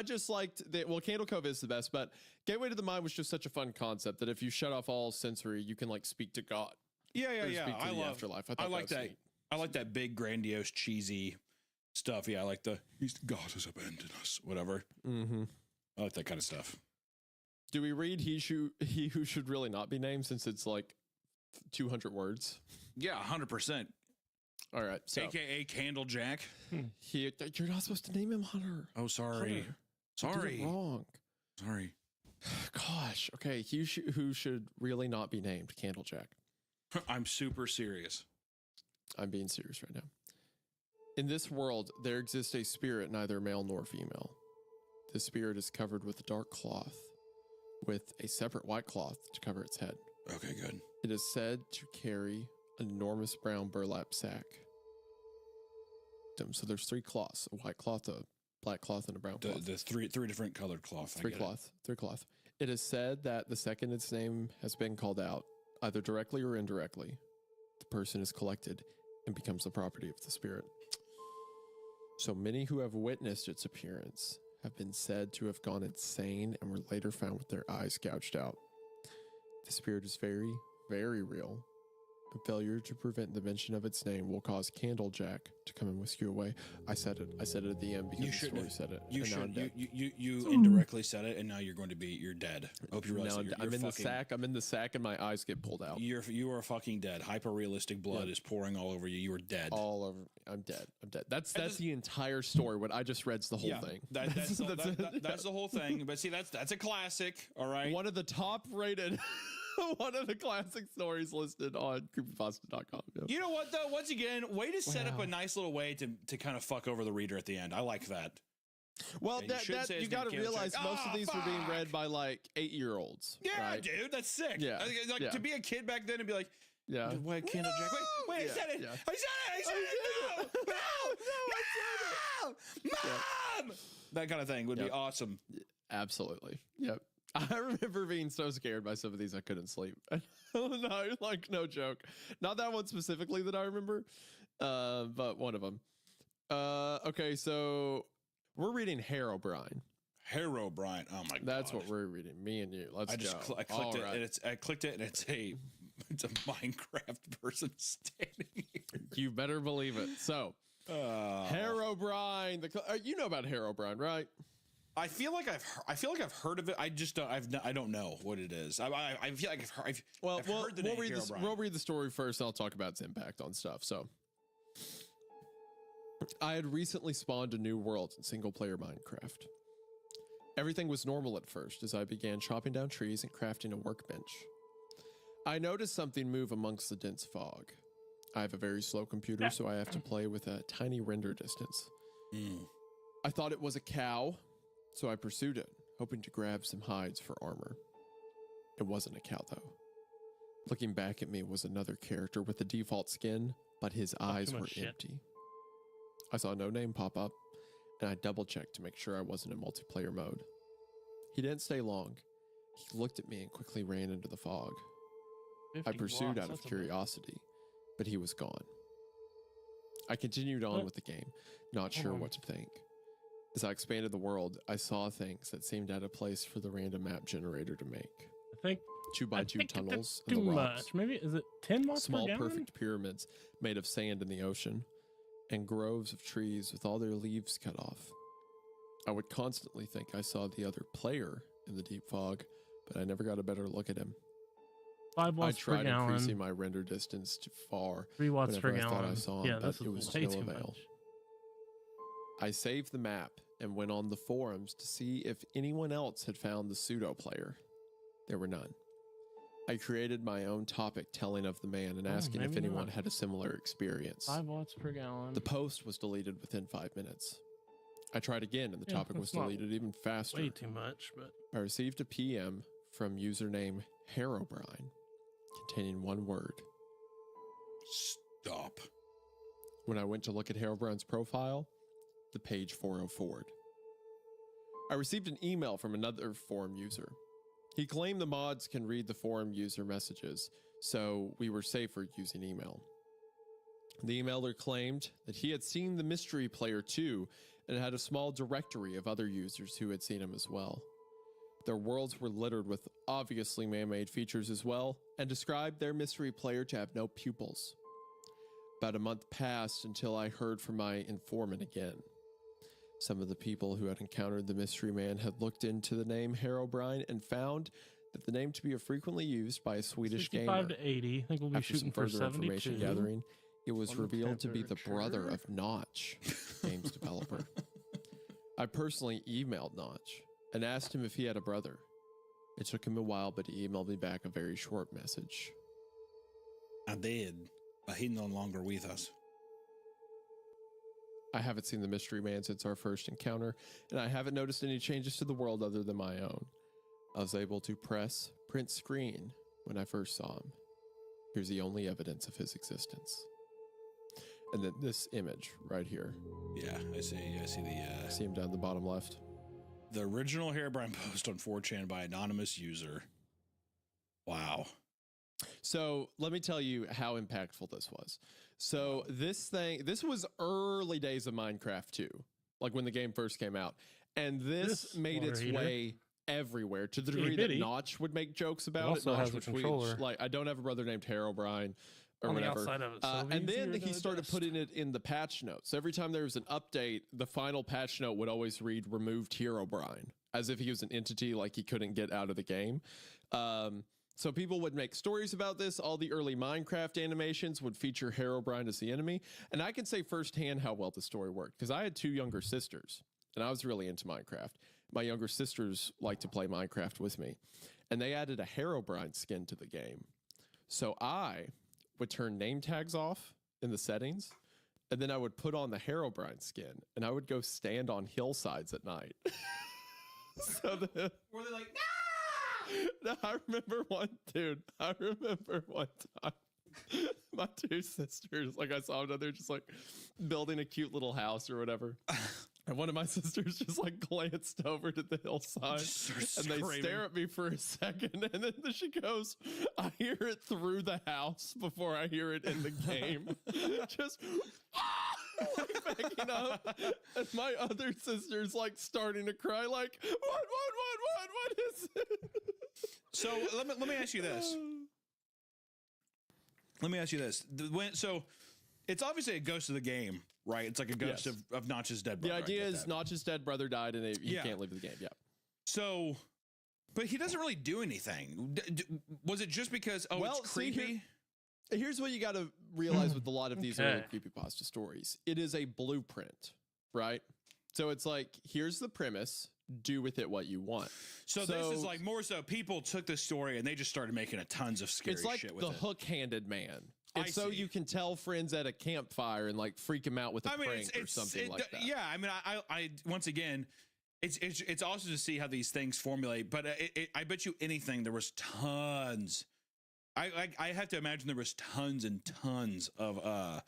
just liked Candle Cove is the best, but Gateway to the Mind was just such a fun concept that if you shut off all sensory, you can like speak to God. Yeah. Speak to the afterlife. I like that. Neat. I like that big, grandiose, cheesy stuff. Yeah, I like God has abandoned us. Whatever. Mm-hmm. I like that kind of stuff. Do we read he who should really not be named since it's like 200 words? Yeah, 100%. All right, so AKA Candle Jack. You're not supposed to name him Hunter. Oh, sorry. Sorry. You did it wrong. Sorry. Gosh. Okay. Who should really not be named Candle Jack? I'm super serious. I'm being serious right now. In this world, there exists a spirit neither male nor female. This spirit is covered with a dark cloth, with a separate white cloth to cover its head. Okay, good. It is said to carry an enormous brown burlap sack. So there's 3 cloths: a white cloth, a black cloth, and a brown cloth. The three different colored cloth. 3 cloth. It is said that the second its name has been called out, either directly or indirectly, the person is collected and becomes the property of the spirit. So many who have witnessed its appearance have been said to have gone insane and were later found with their eyes gouged out. The spirit is very, very real, A failure to prevent the mention of its name will cause Candlejack to come and whisk you away. I said it. I said it at the end because You the shouldn't story have. said it. You and now I'm should. dead. You indirectly said it, and now you're dead. I hope you realize Now that I'm in the fucking, sack. I'm in the sack, and my eyes get pulled out. You are fucking dead. Hyper realistic blood is pouring all over you. You are dead. All over. I'm dead. I'm dead. That's That's- the entire story. What I just read's the whole thing. That's the whole thing. But see, that's a classic. All right. One of the top rated, one of the classic stories listed on creepypasta.com. Yep. You know what though? Once again, way to set up Wow. a nice little way to kind of fuck over the reader at the end. I like that. Well, Yeah, you should say his you name, got to Candlejack. realize most of these were being read fuck! by like 8-year-olds. Yeah, right? dude, that's sick. Yeah, Like yeah. to be a kid back then and be like, Yeah. wait, Candlejack, wait, I Yeah, said it, yeah. I said it, no, Mom! That kind of thing would be Yep. awesome. Absolutely. Yep. I remember being so scared by some of these I couldn't sleep. No, like no joke. Not that one specifically that I remember, but one of them. Okay, so we're reading Herobrine. Herobrine. Oh my god. That's what we're reading. Me and you. Let's I just go. I clicked All it right. and I clicked it and it's a Minecraft person standing here. You better believe it. So, Herobrine. You know about Herobrine, right? I feel like I've heard of it. I just don't, I don't know what it is. I feel like I've heard the name Herobrine. We'll read the story first. And I'll talk about its impact on stuff. So, I had recently spawned a new world in single-player Minecraft. Everything was normal at first as I began chopping down trees and crafting a workbench. I noticed something move amongst the dense fog. I have a very slow computer, so I have to play with a tiny render distance. I thought it was a cow, so I pursued it, hoping to grab some hides for armor. It wasn't a cow, though. Looking back at me was another character with the default skin, but his eyes too were much shit. empty. I saw no name pop up, and I double-checked to make sure I wasn't in multiplayer mode. He didn't stay long. He looked at me and quickly ran into the fog. I 50 pursued watts, out of that's a bit. curiosity, but he was gone. I continued on What? with the game, not sure on. what to think. As I expanded the world, I saw things that seemed out of place for the random map generator to make. I think 2x2 think tunnels that's in too the rocks, much. Maybe is it 10 watts small per gallon? perfect pyramids made of sand in the ocean, and groves of trees with all their leaves cut off. I would constantly think I saw the other player in the deep fog, but I never got a better look at him. 5 I watts per tried increasing gallon. my render distance to far. 3 watts per whenever I thought I gallon. saw him, Yeah, but this it was is way no too avail. much. I saved the map and went on the forums to see if anyone else had found the pseudo player. There were none. I created my own topic telling of the man and Oh, asking if maybe anyone not. had a similar experience. 5 watts per gallon. The post was deleted within 5 minutes. I tried again and the Yeah, topic was that's not deleted even faster. Way too much, but I received a PM from username Herobrine containing one word. Stop. When I went to look at Herobrine's profile, the page 404'd. I received an email from another forum user. He claimed the mods can read the forum user messages, so we were safer using email. The emailer claimed that he had seen the mystery player too and had a small directory of other users who had seen him as well. Their worlds were littered with obviously man-made features as well, and described their mystery player to have no pupils. About a month passed until I heard from my informant again. Some of the people who had encountered the mystery man had looked into the name Herobrine and found that the name to be frequently used by a Swedish 65 gamer. to 80. I think we'll be After some shooting for further information 72. gathering, it was On the revealed to be the brother temperature. of Notch, game's developer. I personally emailed Notch and asked him if he had a brother. It took him a while, but he emailed me back a very short message. I did, but he's no longer with us. I haven't seen the mystery man since our first encounter, and I haven't noticed any changes to the world other than my own. I was able to press print screen when I first saw him. Here's the only evidence of his existence. And then this image right here. Yeah, I see the See him down the bottom left? the original Herobrine post on 4chan by anonymous user. Wow. So let me tell you how impactful this was. So this was early days of Minecraft too, like when the game first came out. And this made water its heater. way everywhere to the Itty degree that bitty. Notch would make jokes about also it. Notch has a would tweet, controller. like, I don't have a brother named Herobrine. or On the whatever. outside of it, so And then easier he to started adjust. putting it in the patch notes. Every time there was an update, the final patch note would always read "removed Herobrine," as if he was an entity like he couldn't get out of the game. So people would make stories about this. All the early Minecraft animations would feature Herobrine as the enemy. And I can say firsthand how well the story worked, because I had 2 younger sisters, and I was really into Minecraft. My younger sisters liked to play Minecraft with me, and they added a Herobrine skin to the game. So I would turn name tags off in the settings, and then I would put on the Herobrine skin, and I would go stand on hillsides at night. So Were they like, no, I remember one time my 2 sisters, like I saw them, they're just like building a cute little house or whatever. And one of my sisters just like glanced over to the hillside Just and they screaming. stare at me for a second. And then she goes, I hear it through the house before I hear it in the game. Just like backing up. And my other sister's like starting to cry, like, what is it? So let me ask you this. So it's obviously a ghost of the game, right? It's like a ghost Yes. of Notch's dead The brother. I idea get is that. Notch's dead brother died and he Yeah. can't leave the game. Yeah. So, but he doesn't really do anything. Was it just because, Well, it's see, creepy? Here's what you got to realize with a lot of these early Okay. creepypasta stories. It is a blueprint, right? So it's like, here's the premise, do with it what you want. So this is like more so people took this story and they just started making a tons of scary It's like shit with the it. hook-handed man. I It's so see. you can tell friends at a campfire and like freak them out with a prank or something like that. Yeah, I mean, I once again, it's awesome to see how these things formulate. But I bet you anything there was tons. I have to imagine there was tons and tons of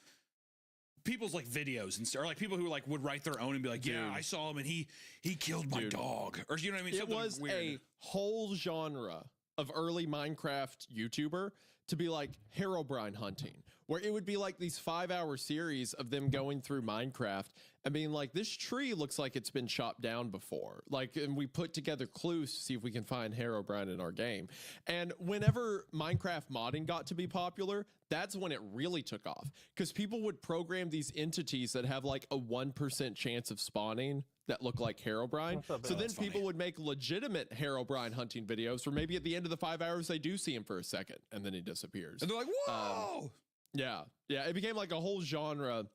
people's like videos and or like people who like would write their own and be like, yeah, Dude. I saw him and he killed my Dude. dog, or you know what I mean? It Something was weird. a whole genre of early Minecraft YouTuber to be like Herobrine hunting, where it would be like these 5-hour series of them going through Minecraft and being like, this tree looks like it's been chopped down before. Like, and we put together clues to see if we can find Herobrine in our game. And whenever Minecraft modding got to be popular, that's when it really took off, because people would program these entities that have like a 1% chance of spawning that look like Herobrine. What's up, So Bill? then That's people funny. would make legitimate Herobrine hunting videos where maybe at the end of the 5 hours, they do see him for a second and then he disappears. and they're like, whoa. Yeah. Yeah. It became like a whole genre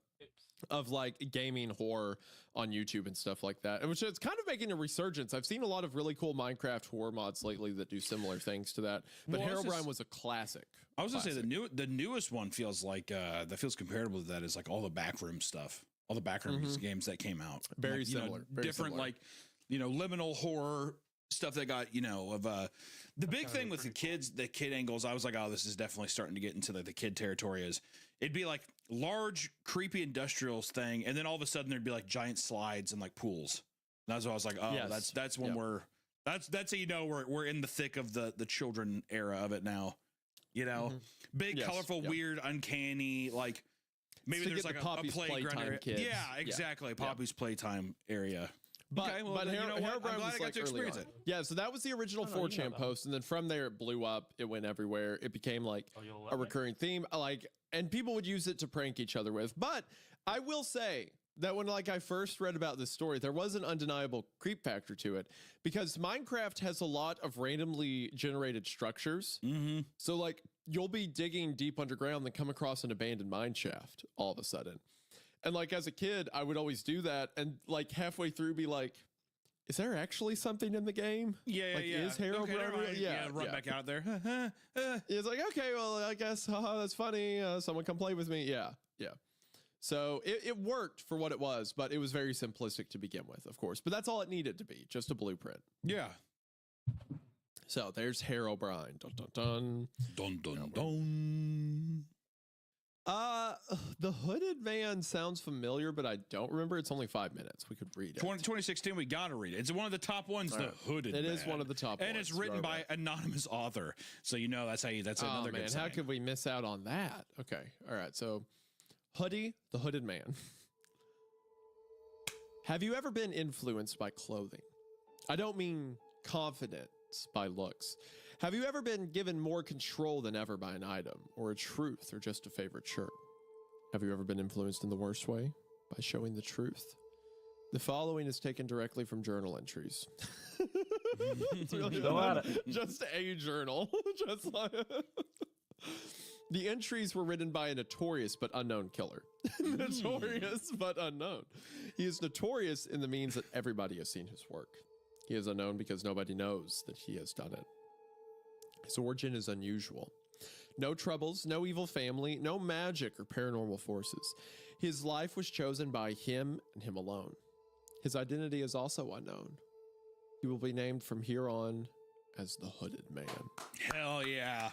of like gaming horror on YouTube and stuff like that. And which it's kind of making a resurgence. I've seen a lot of really cool Minecraft horror mods lately that do similar things to that. But Well, I was Herobrine just- was a classic. I was gonna say Classic. the newest one feels like that feels comparable to that, is like all the backroom stuff, all the backroom games that came out. Very Like, you know, similar, very different similar. like, you know, liminal horror stuff that got, you know, of the big thing with the kids, the kid angles. I was like, oh, this is definitely starting to get into the kid territory. Is it'd be like large creepy industrials thing, and then all of a sudden there'd be like giant slides and like pools. And that's what I was like, oh, Yes. that's when Yep. that's how you know we're in the thick of the children era of it now. You know, big, Yes, colorful, yep. weird, uncanny, like maybe To there's get like the a Poppy's playground Playtime area. kids. Yeah, Yeah. exactly. Poppy's playtime area. But, Okay, well, but then you know what? I'm Herobrine glad was I got like to early experience on. it. Yeah, so that was the original Oh, no, you know 4chan that. post, and then from there it blew up. It went everywhere. It became like Oh, you'll a let me? recurring theme. Like, and people would use it to prank each other with. But I will say that when like I first read about this story, there was an undeniable creep factor to it, because Minecraft has a lot of randomly generated structures. Mm-hmm. So like you'll be digging deep underground and come across an abandoned mine shaft all of a sudden. And like as a kid, I would always do that and like halfway through be like, is there actually something in the game? Yeah, Like, yeah. is Herobrine okay, never real? mind. Yeah, run yeah. back out there. It's like, okay, well, I guess, haha, that's funny. Someone come play with me. Yeah, yeah. So it worked for what it was, but it was very simplistic to begin with, of course. But that's all it needed to be, just a blueprint. Yeah. So there's Herobrine. Dun, dun, dun. Dun dun dun. The Hooded Man sounds familiar, but I don't remember. It's only 5 minutes. We could read it. 2016, we gotta read it. It's one of the top ones. The Hooded. It is Man. one of the top and ones. it's written You are by right. anonymous author, so you know that's Oh another man, good how sign. could we miss out on that? Okay, all right. So, Hoodie, the Hooded Man. Have you ever been influenced by clothing? I don't mean confidence by looks. Have you ever been given more control than ever by an item, or a truth, or just a favorite shirt? Have you ever been influenced in the worst way? By showing the truth? The following is taken directly from journal entries. It's really Go at it. just a journal. Just like the entries were written by a notorious but unknown killer. Notorious but unknown. He is notorious in the means that everybody has seen his work. He is unknown because nobody knows that he has done it. His origin is unusual. No troubles, no evil family, no magic or paranormal forces. His life was chosen by him and him alone. His identity is also unknown. He will be named from here on as the Hooded Man. Hell yeah.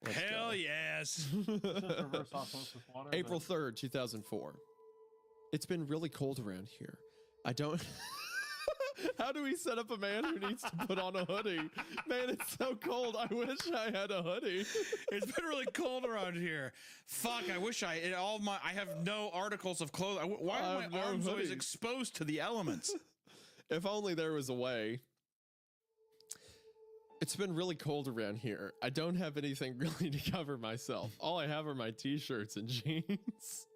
Let's Hell go. yes. Reverse osmosis water, April 3rd, 2004. It's been really cold around here. I don't... How do we set up a man who needs to put on a hoodie? Man, it's so cold. I wish I had a hoodie. It's been really cold around here. Fuck, I wish I have no articles of clothing. Why I are have my no arms always hoodie. exposed to the elements? If only there was a way. It's been really cold around here. I don't have anything really to cover myself. All I have are my t-shirts and jeans.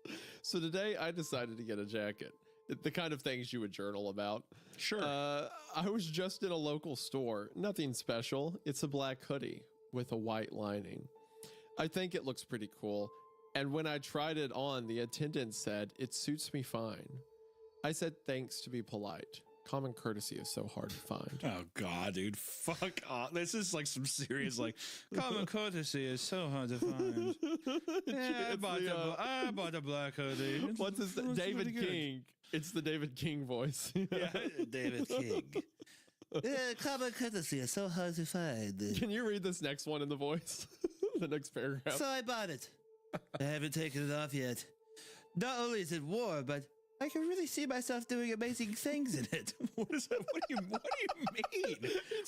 So today I decided to get a jacket. The kind of things you would journal about. Sure. I was just in a local store. Nothing special. It's a black hoodie with a white lining. I think it looks pretty cool. And when I tried it on, the attendant said, "It suits me fine." I said thanks to be polite. Common courtesy is so hard to find. Oh God, dude, fuck off. This is like some serious, like, common courtesy is so hard to find. Yeah, I bought a black hoodie. What's his It's David pretty good. King. It's the David King voice. Yeah, David King. Common courtesy is so hard to find. Can you read this next one in the voice? The next paragraph. So I bought it. I haven't taken it off yet. Not only is it warm, but I can really see myself doing amazing things in it. What is that? What do you mean?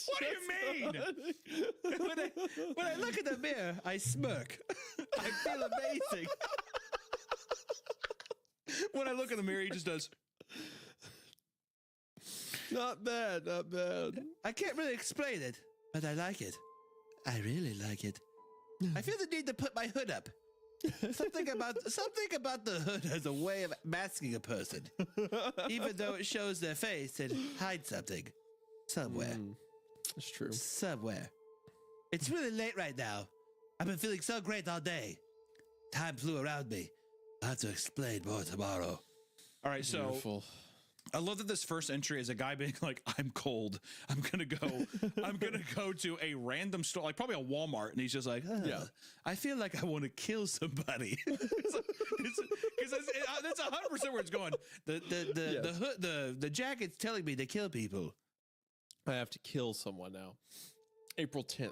What do you mean? When I look in the mirror, I smirk. I feel amazing. When I look in the mirror, he just does. Not bad, not bad. I can't really explain it, but I like it. I really like it. I feel the need to put my hood up. Something about the hood has a way of masking a person, even though it shows their face and hides something somewhere. It's true. Somewhere. It's really late right now. I've been feeling so great all day. Time flew around me. I'll have to explain more tomorrow. All right, so Beautiful. I love that this first entry is a guy being like, "I'm cold. I'm gonna go to a random store, like probably a Walmart," and he's just like, Yeah. I feel like I want to kill somebody." Because that's 100% where it's going. The hood, the jacket's telling me to kill people. I have to kill someone now. April 10th.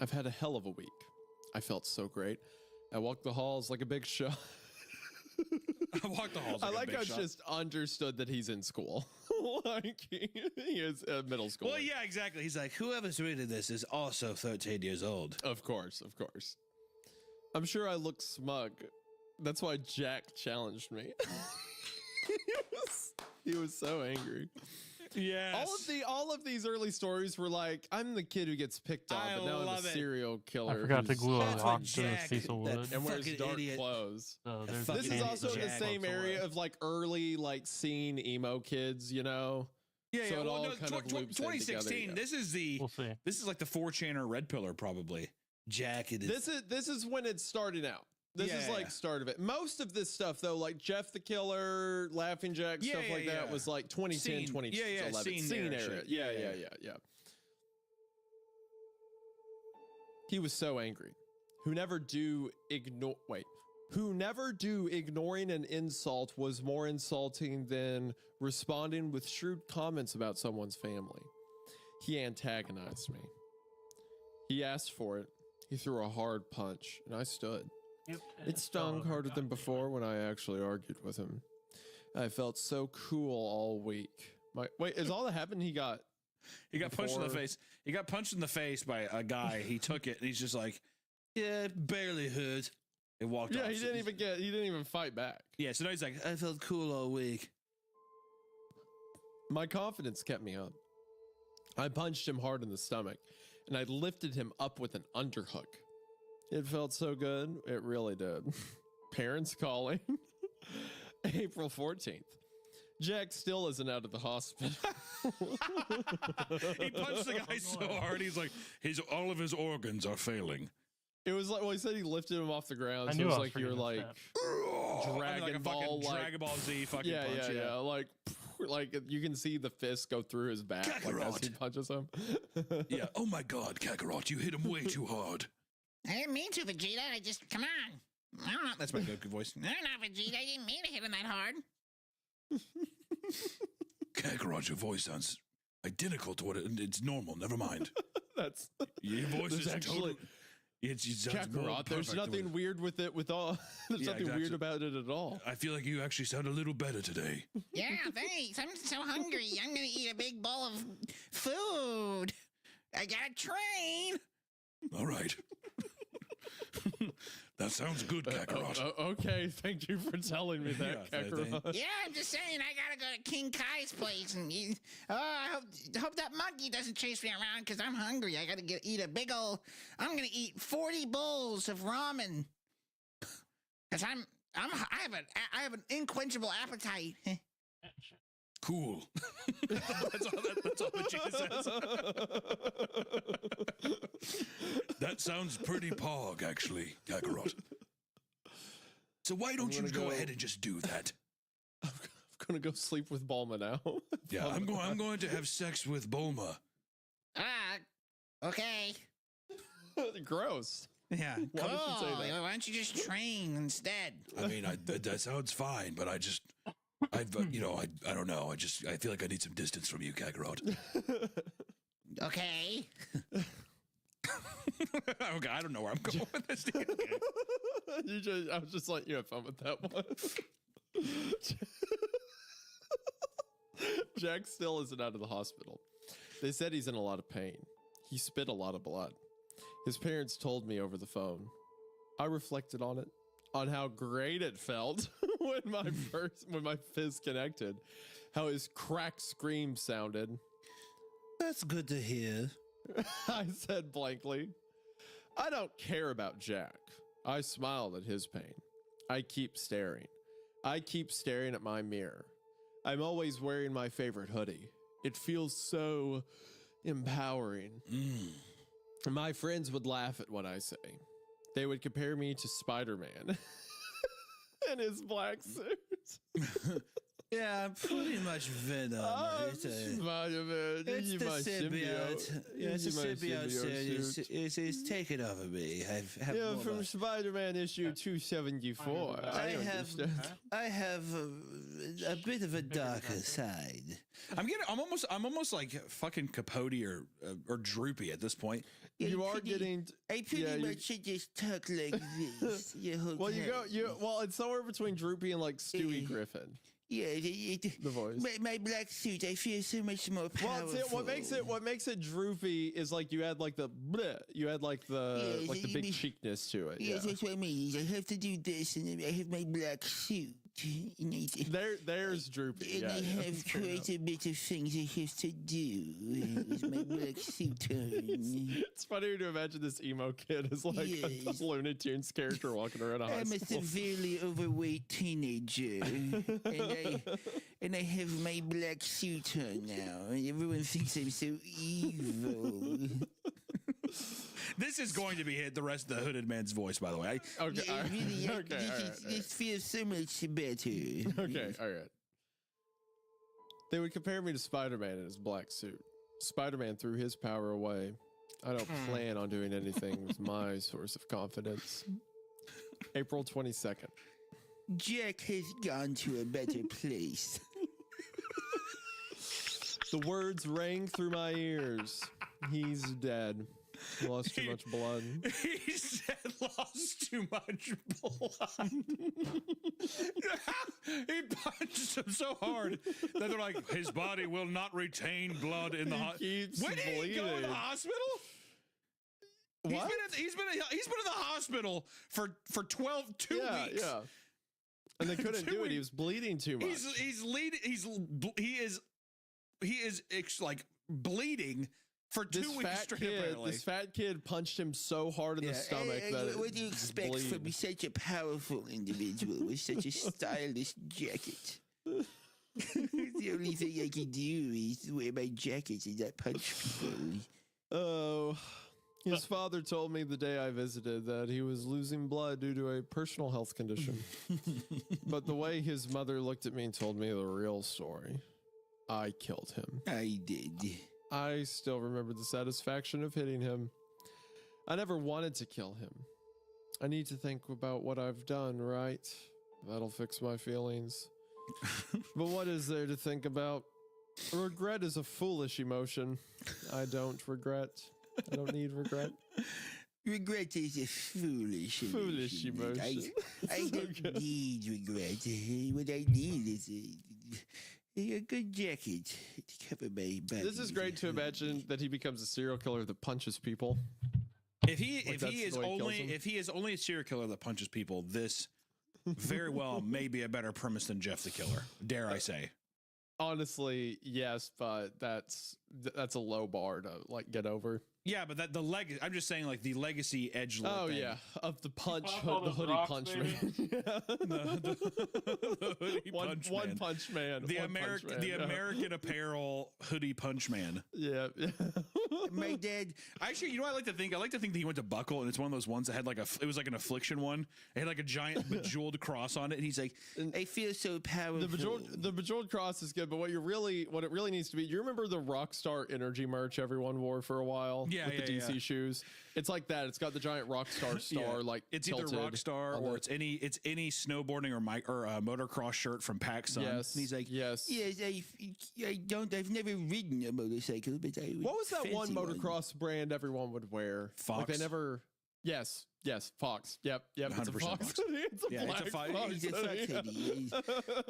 I've had a hell of a week. I felt so great. I walked the halls like a big shot. I walked the halls. I a like big how it's shot. just understood that he's in school. Like he is middle school. Well, yeah, exactly. He's like, whoever's reading this is also 13 years old. Of course, of course. I'm sure I look smug. That's why Jack challenged me. He was so angry. Yes. All of these early stories were like, I'm the kid who gets picked on, I but now I'm love a it. serial killer. I forgot to who's glue a That's rock what to Jack- Cecil that Wood. and wears fucking dark idiot. clothes. So there's fucking This is idiot also in the Jack same looks area away. of like early like scene emo kids, you know? Yeah, So yeah. it Well, all no, kind of loops in 2016. together, This is like the 4chan or Red Pillar probably. Jacket is. This is when it's starting out. This is Yeah, like yeah. start of it. Most of this stuff though, like Jeff the Killer, Laughing Jack, Yeah, stuff yeah, like that yeah. was like 2010, Scene. 2011. Yeah, yeah, scene era shit. Yeah, Yeah, yeah. He was so angry. Who never do ignoring an insult was more insulting than responding with shrewd comments about someone's family. He antagonized me. He asked for it. He threw a hard punch, and I stood. It stung harder than before when I actually argued with him. I felt so cool all week. Wait, is all that happened? He got punched in the before- face. He got punched in the face by a guy. He took it and he's just like, Yeah, barely hurt. it walked off. he didn't even fight back. Yeah, so now he's like, I felt cool all week. My confidence kept me up. I punched him hard in the stomach. and I lifted him up with an underhook. It felt so good. It really did. Parents calling. April 14th. Jack still isn't out of the hospital. He punched the guy so hard, he's like, all of his organs are failing. It was like, well, he said he lifted him off the ground. I So knew it was I was like you're like Dragon Ball, like Dragon Ball Z fucking yeah, punch. yeah, like you can see the fist go through his back like, as he punches him. Yeah. Oh my God, Kakarot, you hit him way too hard. I didn't mean to, Vegeta. I just, come on. I don't know. That's my Goku voice. I don't know, Vegeta. I didn't mean to hit him that hard. Kakarot, your voice sounds identical to what it's normal. Never mind. That's Your voice There's is actually- totally. It sounds more Kakarot. There's perfect nothing with- weird with it. With all, there's Yeah, nothing exactly. weird about it at all. I feel like you actually sound a little better today. Yeah, thanks. I'm so hungry. I'm going to eat a big bowl of food. I got to train. All right. That sounds good, Kakarot. Okay, thank you for telling me that, Yeah, Kakarot. Yeah, I'm just saying, I got to go to King Kai's place. And I hope that monkey doesn't chase me around because I'm hungry. I got to eat a big old, I'm going to eat 40 bowls of ramen. Because I have an unquenchable appetite. Cool. That's all Vegeta says. That sounds pretty pog, actually, Kakarot. So why don't you go ahead and just do that? I'm gonna go sleep with Bulma now. Yeah, I'm going to have sex with Bulma. Okay. Gross. Yeah. Why did you say Cool. that? Why don't you just train instead? I mean, that sounds fine, but I don't know. I feel like I need some distance from you, Kakarot. Okay. Okay, I don't know where I'm going with this. Okay. I was just letting you have fun with that one. Jack still isn't out of the hospital. They said he's in a lot of pain. He spit a lot of blood. His parents told me over the phone. I reflected on it, on how great it felt when my fist connected, how his cracked scream sounded. That's good to hear. I said blankly, I don't care about Jack. I smiled at his pain. I keep staring. I keep staring at my mirror. I'm always wearing my favorite hoodie. It feels so empowering. My friends would laugh at what I say. They would compare me to Spider-Man in his black suit. Yeah, pretty much Venom. Spider-Man. It's He's the my symbiote. Yeah, it's the He's my symbiote suit. is taken over me. Have Yeah, more from of Spider-Man issue 274. I understand. have a bit of a darker side. I'm almost like fucking Capote or Droopy at this point. You are getting. I pretty Yeah, you- much should just talk like this. Well, it's somewhere between Droopy and like Stewie Griffin. Yeah, The voice. My black suit. I feel so much more Well, powerful. see, what makes it droopy is like you add like the bleh, you add like the Yeah, the you big mean- cheekness to it. Yes, Yeah. that's what I mean. I have to do this, and then I have my black suit. There's droopy. And Yeah, I yeah. have quite a bit of things I have to do with my black suit on. It's funny to imagine this emo kid is like Yes. a Looney Tunes character walking around a high I'm a school. severely overweight teenager, and I have my black suit on now, and everyone thinks I'm so evil. This is going to be the rest of the Hooded Man's voice, by the way. Okay, all right. Really, Okay, all right, this feels so much better. Okay, all right. They would compare me to Spider-Man in his black suit. Spider-Man threw his power away. I don't plan on doing anything with my source of confidence. April 22nd. Jack has gone to a better place. The words rang through my ears. He's dead. Lost too much blood. He said lost too much blood. He punched him so hard that they're like, his body will not retain blood in the He hospital. keeps When did he go to the bleeding. hospital? What? He's been in the hospital for 2 Yeah, weeks. yeah. And they couldn't 2 do it. He weeks. was bleeding too much. He is like bleeding for 2 weeks straight. Apparently, this fat kid punched him so hard in the stomach that what do you expect from such a powerful individual with such a stylish jacket? The only thing I can do is wear my jacket and not punch people. Oh, his father told me the day I visited that he was losing blood due to a personal health condition. But the way his mother looked at me and told me the real story, I killed him. I did. I still remember the satisfaction of hitting him. I never wanted to kill him. I need to think about what I've done, right? That'll fix my feelings. But what is there to think about? Regret is a foolish emotion. I don't regret. I don't need regret. Regret is a foolish emotion. I don't need regret. What I need is a good jacket to cover my body. This is great to imagine that he becomes a serial killer that punches people. If he is only a serial killer that punches people, this very well may be a better premise than Jeff the Killer. Dare I say? Honestly, yes, but that's a low bar to like get over. Yeah, but I'm just saying, like, the legacy edgelord. Oh thing. Yeah, of the punch, all the those hoodie rocks, punch baby. man. The hoodie punch man. One punch man. The One punch man, the yeah. American Apparel hoodie punch man. Yeah. My dad. Actually, you know what I like to think? I like to think that he went to Buckle, and it's one of those ones that had it was like an affliction one. It had like a giant bejeweled cross on it, and he's like, I feel so powerful. The bejeweled cross is good, but what it really needs to be. You remember the Rockstar Energy merch everyone wore for a while? Yeah, with the DC shoes. It's like that. It's got the giant Rockstar star. Like it's either Rockstar or it's any snowboarding or motocross shirt from PacSun. Yes, and he's like, yes. Yes, I've never ridden a motorcycle, but I would What was that one fancy motocross brand everyone would wear? Fox? Like they never. Yes, Fox. Yep. It's a 100% Fox. Fox. It's a Yeah, it's a black Fox. Fox. He's a fuck hoodie.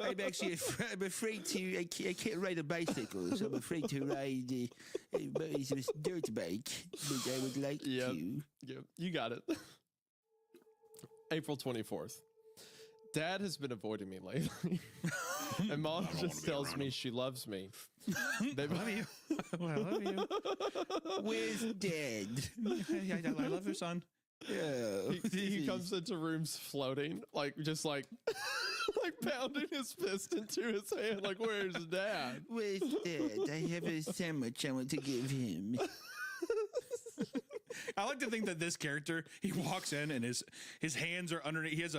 I'm actually I'm afraid to. I can't ride a bicycle, so I'm afraid to ride a dirt bike. But I would like Yep. to. Yep, you got it. April 24th. Dad has been avoiding me lately. And Mom just tells me she loves me. I love you. I love you. Where's Dad? I love your son. Yeah. He comes into rooms floating, like just like like pounding his fist into his hand, like where's Dad? Where's Dad? I have a sandwich I want to give him. I like to think that this character, he walks in and his hands are underneath. He has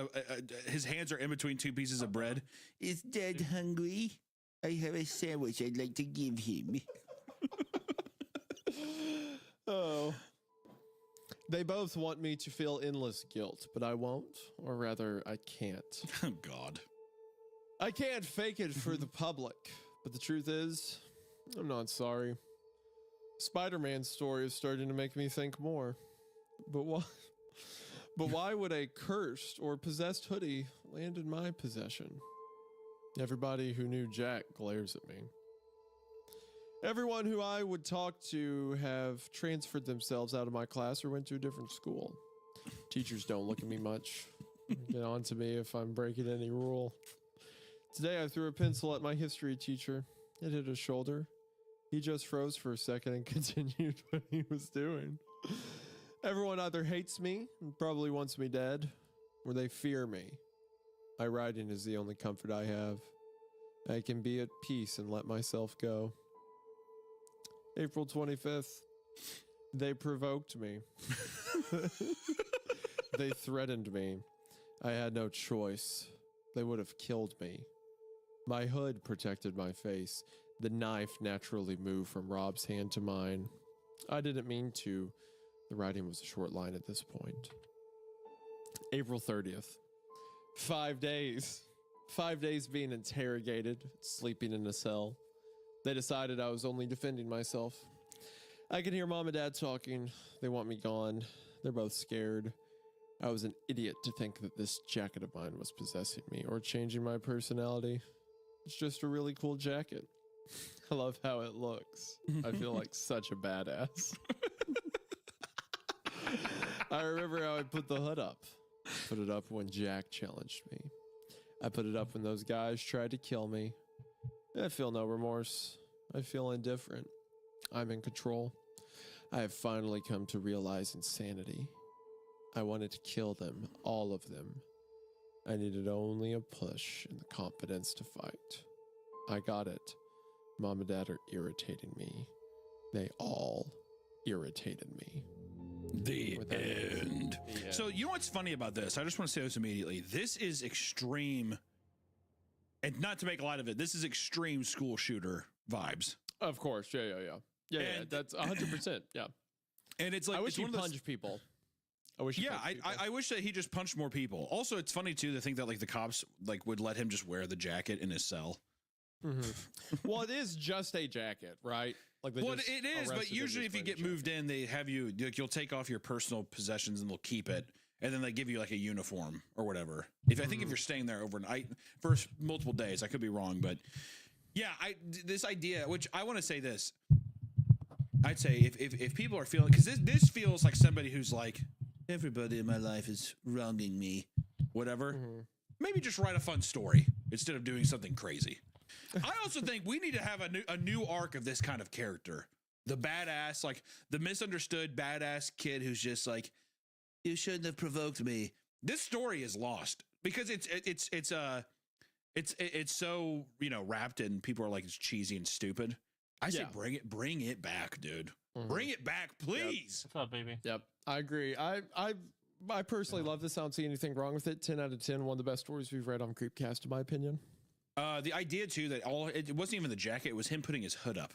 his hands are in between two pieces of bread. Is Dad hungry? I have a sandwich I'd like to give him. Oh. They both want me to feel endless guilt, but I won't, or rather, I can't. Oh, God. I can't fake it for the public, but the truth is, I'm not sorry. Spider-Man's story is starting to make me think more. But why would a cursed or possessed hoodie land in my possession? Everybody who knew Jack glares at me. Everyone who I would talk to have transferred themselves out of my class or went to a different school. Teachers don't look at me much. Get on to me if I'm breaking any rule. Today I threw a pencil at my history teacher. It hit his shoulder. He just froze for a second and continued what he was doing. Everyone either hates me and probably wants me dead, or they fear me. My writing is the only comfort I have. I can be at peace and let myself go. April 25th. They provoked me. They threatened me. I had no choice. They would have killed me. My hood protected my face. The knife naturally moved from Rob's hand to mine. I didn't mean to. The writing was a short line at this point. April 30th. 5 days. 5 days being interrogated, sleeping in a cell. They decided I was only defending myself. I can hear Mom and Dad talking. They want me gone. They're both scared. I was an idiot to think that this jacket of mine was possessing me or changing my personality. It's just a really cool jacket. I love how it looks. I feel like such a badass. I remember how I put the hood up. Put it up when Jack challenged me. I put it up when those guys tried to kill me. I feel no remorse. I feel indifferent. I'm in control. I have finally come to realize insanity. I wanted to kill them, all of them. I needed only a push and the confidence to fight. I got it. Mom and Dad are irritating me. They all irritated me. The end. So you know what's funny about this? I just want to say this immediately. This is extreme, and not to make light of it, this is extreme school shooter vibes. Of course, yeah. That's 100%. Yeah. And it's like, I wish it's he punched people. I wish. Yeah, I wish that he just punched more people. Also, it's funny too to think that like the cops like would let him just wear the jacket in his cell. Well, it is just a jacket, right? Like, Well, it is, but usually if you get moved in, they have you like you'll take off your personal possessions and they'll keep it, and then they give you like a uniform or whatever. If I think if you're staying there overnight for multiple days, I could be wrong, but yeah, this idea, which I want to say this, I'd say if people are feeling, because this feels like somebody who's like, everybody in my life is wronging me, whatever. Maybe just write a fun story instead of doing something crazy. I also think we need to have a new arc of this kind of character. The badass, like the misunderstood badass kid who's just like, you shouldn't have provoked me. This story is lost because it's so, you know, wrapped in people are like, it's cheesy and stupid. I say bring it back, dude. Bring it back, please. What's up, baby? Yep, I agree. I personally love this. I don't see anything wrong with it. 10 out of 10. One of the best stories we've read on Creepcast, in my opinion. The idea too that it wasn't even the jacket; it was him putting his hood up.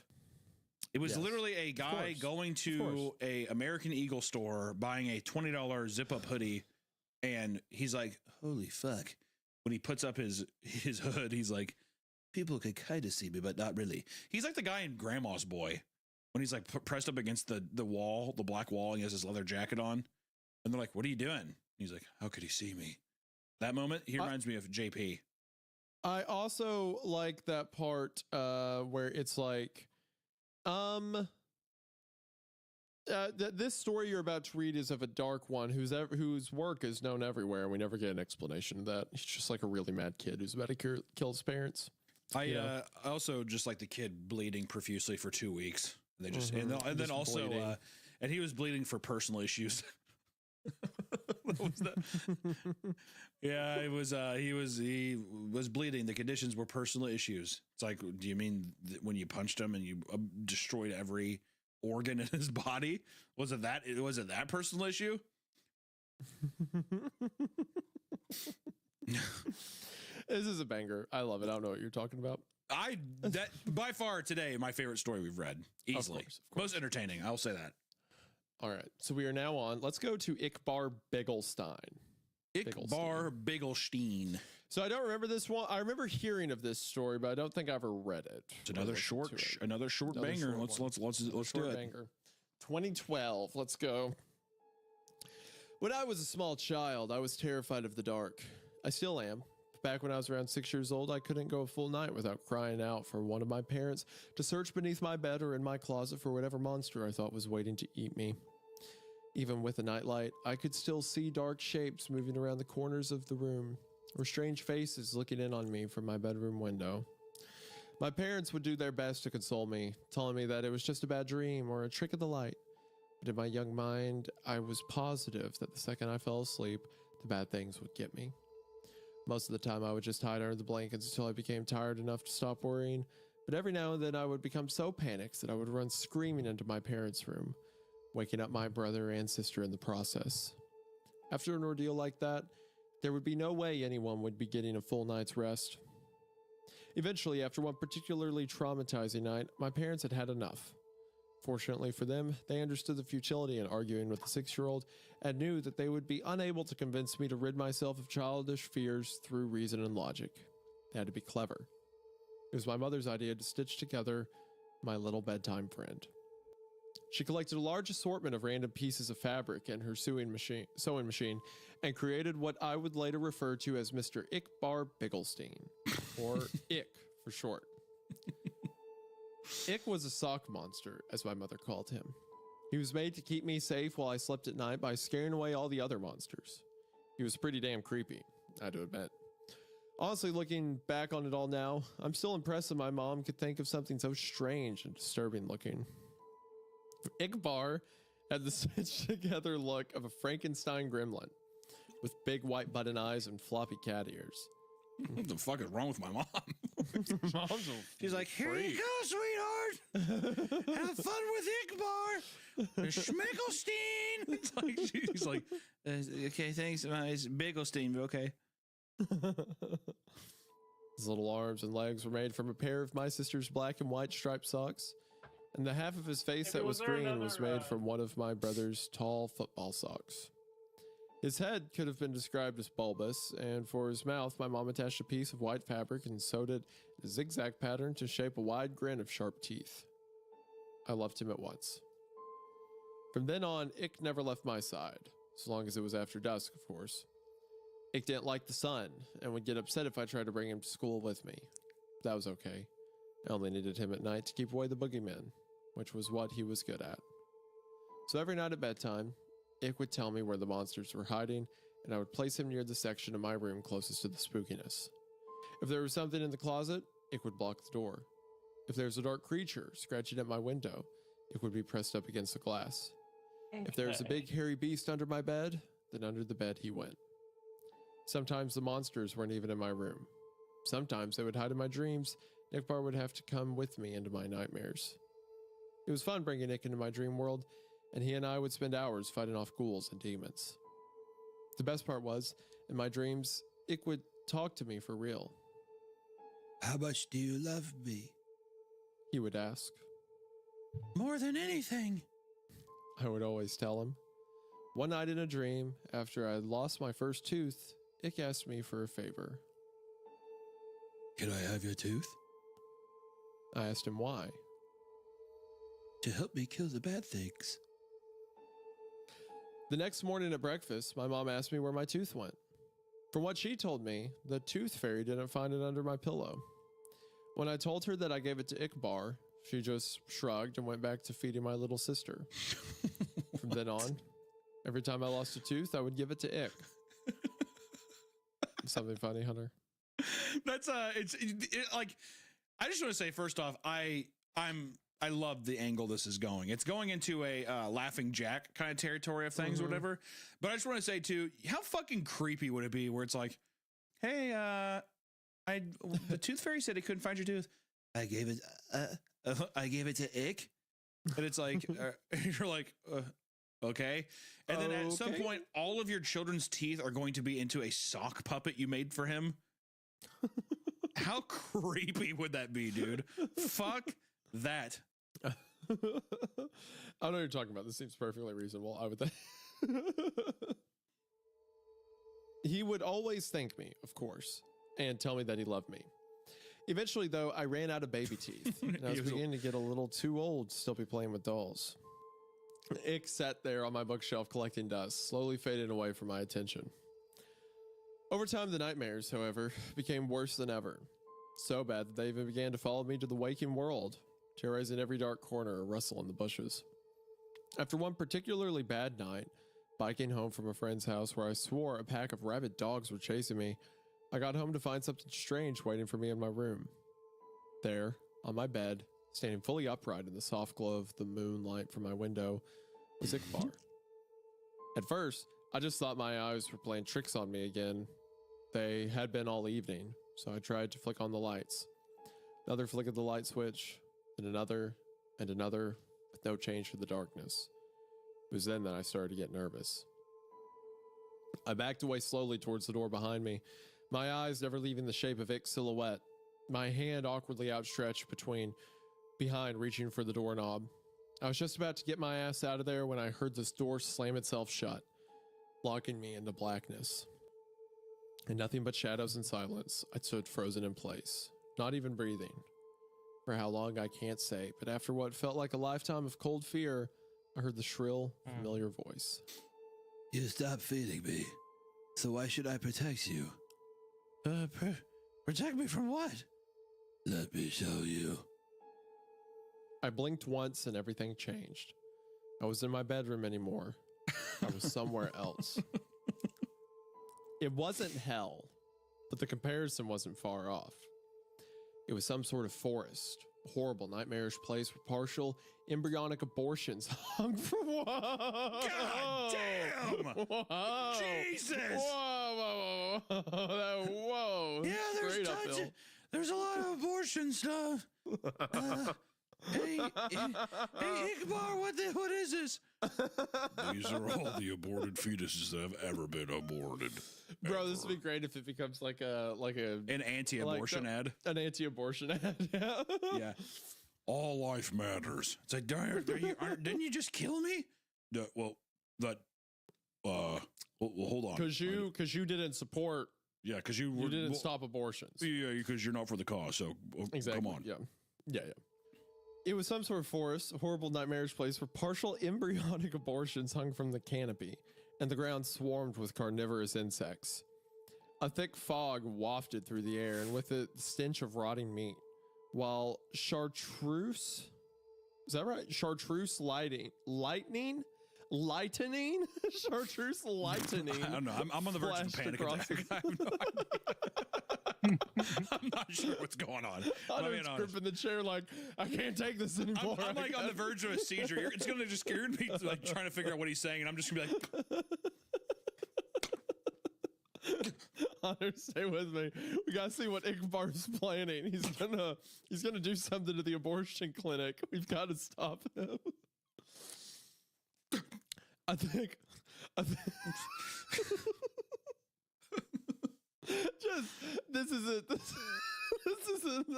It was literally a guy going to a American Eagle store, buying a $20 zip-up hoodie, and he's like, "Holy fuck!" When he puts up his hood, he's like, "People could kind of see me, but not really." He's like the guy in Grandma's Boy when he's like pressed up against the wall, the black wall, and he has his leather jacket on, and they're like, "What are you doing?" He's like, "How could he see me?" That moment, he reminds me of JP. I also like that part where it's like, this story you're about to read is of a dark one whose work is known everywhere, and we never get an explanation of that. He's just like a really mad kid who's about to kill his parents. I also just like the kid bleeding profusely for 2 weeks. They just and then also and he was bleeding for personal issues. What was that? Yeah, it was. He was bleeding. The conditions were personal issues. It's like, do you mean when you punched him and you destroyed every organ in his body? Was it that? Was it that personal issue? This is a banger. I love it. I don't know what you're talking about. That by far today my favorite story we've read, easily. Of course. Most entertaining. I'll say that. All right, so we are now on. Let's go to Ickbar Bigglestein. Ickbar Bigglestein. So I don't remember this one. I remember hearing of this story, but I don't think I ever read it. It's another short banger. Let's do it. Banger. 2012. Let's go. When I was a small child, I was terrified of the dark. I still am. Back when I was around 6 years old, I couldn't go a full night without crying out for one of my parents to search beneath my bed or in my closet for whatever monster I thought was waiting to eat me. Even with a nightlight, I could still see dark shapes moving around the corners of the room, or strange faces looking in on me from my bedroom window. My parents would do their best to console me, telling me that it was just a bad dream or a trick of the light. But in my young mind, I was positive that the second I fell asleep, the bad things would get me. Most of the time, I would just hide under the blankets until I became tired enough to stop worrying, but every now and then I would become so panicked that I would run screaming into my parents' room, waking up my brother and sister in the process. After an ordeal like that, there would be no way anyone would be getting a full night's rest. Eventually, after one particularly traumatizing night, my parents had had enough. Fortunately for them, they understood the futility in arguing with the 6-year-old and knew that they would be unable to convince me to rid myself of childish fears through reason and logic. They had to be clever. It was my mother's idea to stitch together my little bedtime friend. She collected a large assortment of random pieces of fabric in her sewing machine and created what I would later refer to as Mr. Ickbar Bigglestein, or Ick for short. Ick was a sock monster, as my mother called him. He was made to keep me safe while I slept at night by scaring away all the other monsters. He was pretty damn creepy, I had to admit. Honestly, looking back on it all now, I'm still impressed that my mom could think of something so strange and disturbing looking. Ikbar had the stitched together look of a Frankenstein gremlin with big white button eyes and floppy cat ears. What the fuck is wrong with my mom? She's like, here you go, sweetheart. Have fun with Ikbar. Schmickelstein. It's like, she's like, okay, thanks. It's Bigglestein, okay. His little arms and legs were made from a pair of my sister's black and white striped socks, and the half of his face If that it was was there green was another, made from one of my brother's tall football socks. His head could have been described as bulbous, and for his mouth, my mom attached a piece of white fabric and sewed it in a zigzag pattern to shape a wide grin of sharp teeth. I loved him at once. From then on, Ick never left my side, as long as it was after dusk, of course. Ick didn't like the sun, and would get upset if I tried to bring him to school with me. That was okay. I only needed him at night to keep away the boogeymen, which was what he was good at. So every night at bedtime, Ick would tell me where the monsters were hiding, and I would place him near the section of my room closest to the spookiness. If there was something in the closet, Ick would block the door. If there was a dark creature scratching at my window, Ick would be pressed up against the glass. If there was a big hairy beast under my bed, then under the bed he went. Sometimes the monsters weren't even in my room. Sometimes they would hide in my dreams. Ikbar would have to come with me into my nightmares. It was fun bringing Ick into my dream world, and he and I would spend hours fighting off ghouls and demons. The best part was, in my dreams, Ick would talk to me for real. How much do you love me? He would ask. More than anything. I would always tell him. One night in a dream, after I had lost my first tooth, Ick asked me for a favor. Can I have your tooth? I asked him why. To help me kill the bad things. The next morning at breakfast, my mom asked me where my tooth went. From what she told me, the tooth fairy didn't find it under my pillow. When I told her that I gave it to Ikbar, she just shrugged and went back to feeding my little sister. From then on, every time I lost a tooth, I would give it to Ick. Something funny, Hunter? That's like, I just want to say first off, I love the angle this is going. It's going into a Laughing Jack kind of territory of things or whatever. But I just want to say too, how fucking creepy would it be where it's like, hey, the tooth fairy said he couldn't find your tooth. I gave it to Ick. And it's like, you're like, okay. And then at some Okay. point, all of your children's teeth are going to be into a sock puppet you made for him. How creepy would that be, dude? Fuck that. I know what you're talking about. This seems perfectly reasonable. I would think. He would always thank me, of course, and tell me that he loved me. Eventually, though, I ran out of baby teeth, and I was beginning to get a little too old to still be playing with dolls. Ick sat there on my bookshelf collecting dust, slowly fading away from my attention. Over time, the nightmares, however, became worse than ever. So bad that they even began to follow me to the waking world, terrorizing every dark corner or rustle in the bushes. After one particularly bad night, biking home from a friend's house where I swore a pack of rabid dogs were chasing me, I got home to find something strange waiting for me in my room. There, on my bed, standing fully upright in the soft glow of the moonlight from my window, was Ikbar. At first, I just thought my eyes were playing tricks on me again. They had been all evening, so I tried to flick on the lights. Another flick of the light switch, and another, with no change for the darkness. It was then that I started to get nervous. I backed away slowly towards the door behind me, my eyes never leaving the shape of Ick's silhouette, my hand awkwardly outstretched behind, reaching for the doorknob. I was just about to get my ass out of there when I heard this door slam itself shut, locking me into blackness. And nothing but shadows and silence, I stood frozen in place, not even breathing. For how long I can't say, but after what felt like a lifetime of cold fear, I heard the shrill, familiar voice. You stopped feeding me, so why should I protect you? Protect me from what? Let me show you. I blinked once and everything changed. I was in my bedroom anymore. I was somewhere else. It wasn't hell, but the comparison wasn't far off. It was some sort of forest, horrible, nightmarish place where partial embryonic abortions hung from. Whoa! God damn! Whoa! Jesus! Whoa! Whoa! Whoa! Whoa! Yeah, there's Straight tons uphill. of, there's a lot of abortion stuff. Hey, Ichabod, what is this? These are all the aborted fetuses that have ever been aborted. Bro, this would be great if it becomes like An anti-abortion ad. an anti-abortion ad. Yeah. Yeah. All life matters. It's like, didn't you just kill me? Well, hold on. Because you didn't support. Yeah, because You didn't stop abortions. Yeah, because you're not for the cause. So Exactly. come on. Yeah. It was some sort of forest, a horrible, nightmarish place where partial embryonic abortions hung from the canopy, and the ground swarmed with carnivorous insects. A thick fog wafted through the air, and with it, the stench of rotting meat. While chartreuse, is that right? Chartreuse lightning, chartreuse lightning. I don't know. I'm on the verge of a flashed panic across attack. I have no idea. I'm not sure what's going on. I'm Hunter's gripping the chair like, I can't take this anymore. I'm like on the verge of a seizure. It's gonna just scare me, like trying to figure out what he's saying, and I'm just gonna be like, Hunter, stay with me. We gotta see what Ichabod's planning. He's gonna do something to the abortion clinic. We've got to stop him. I think just this is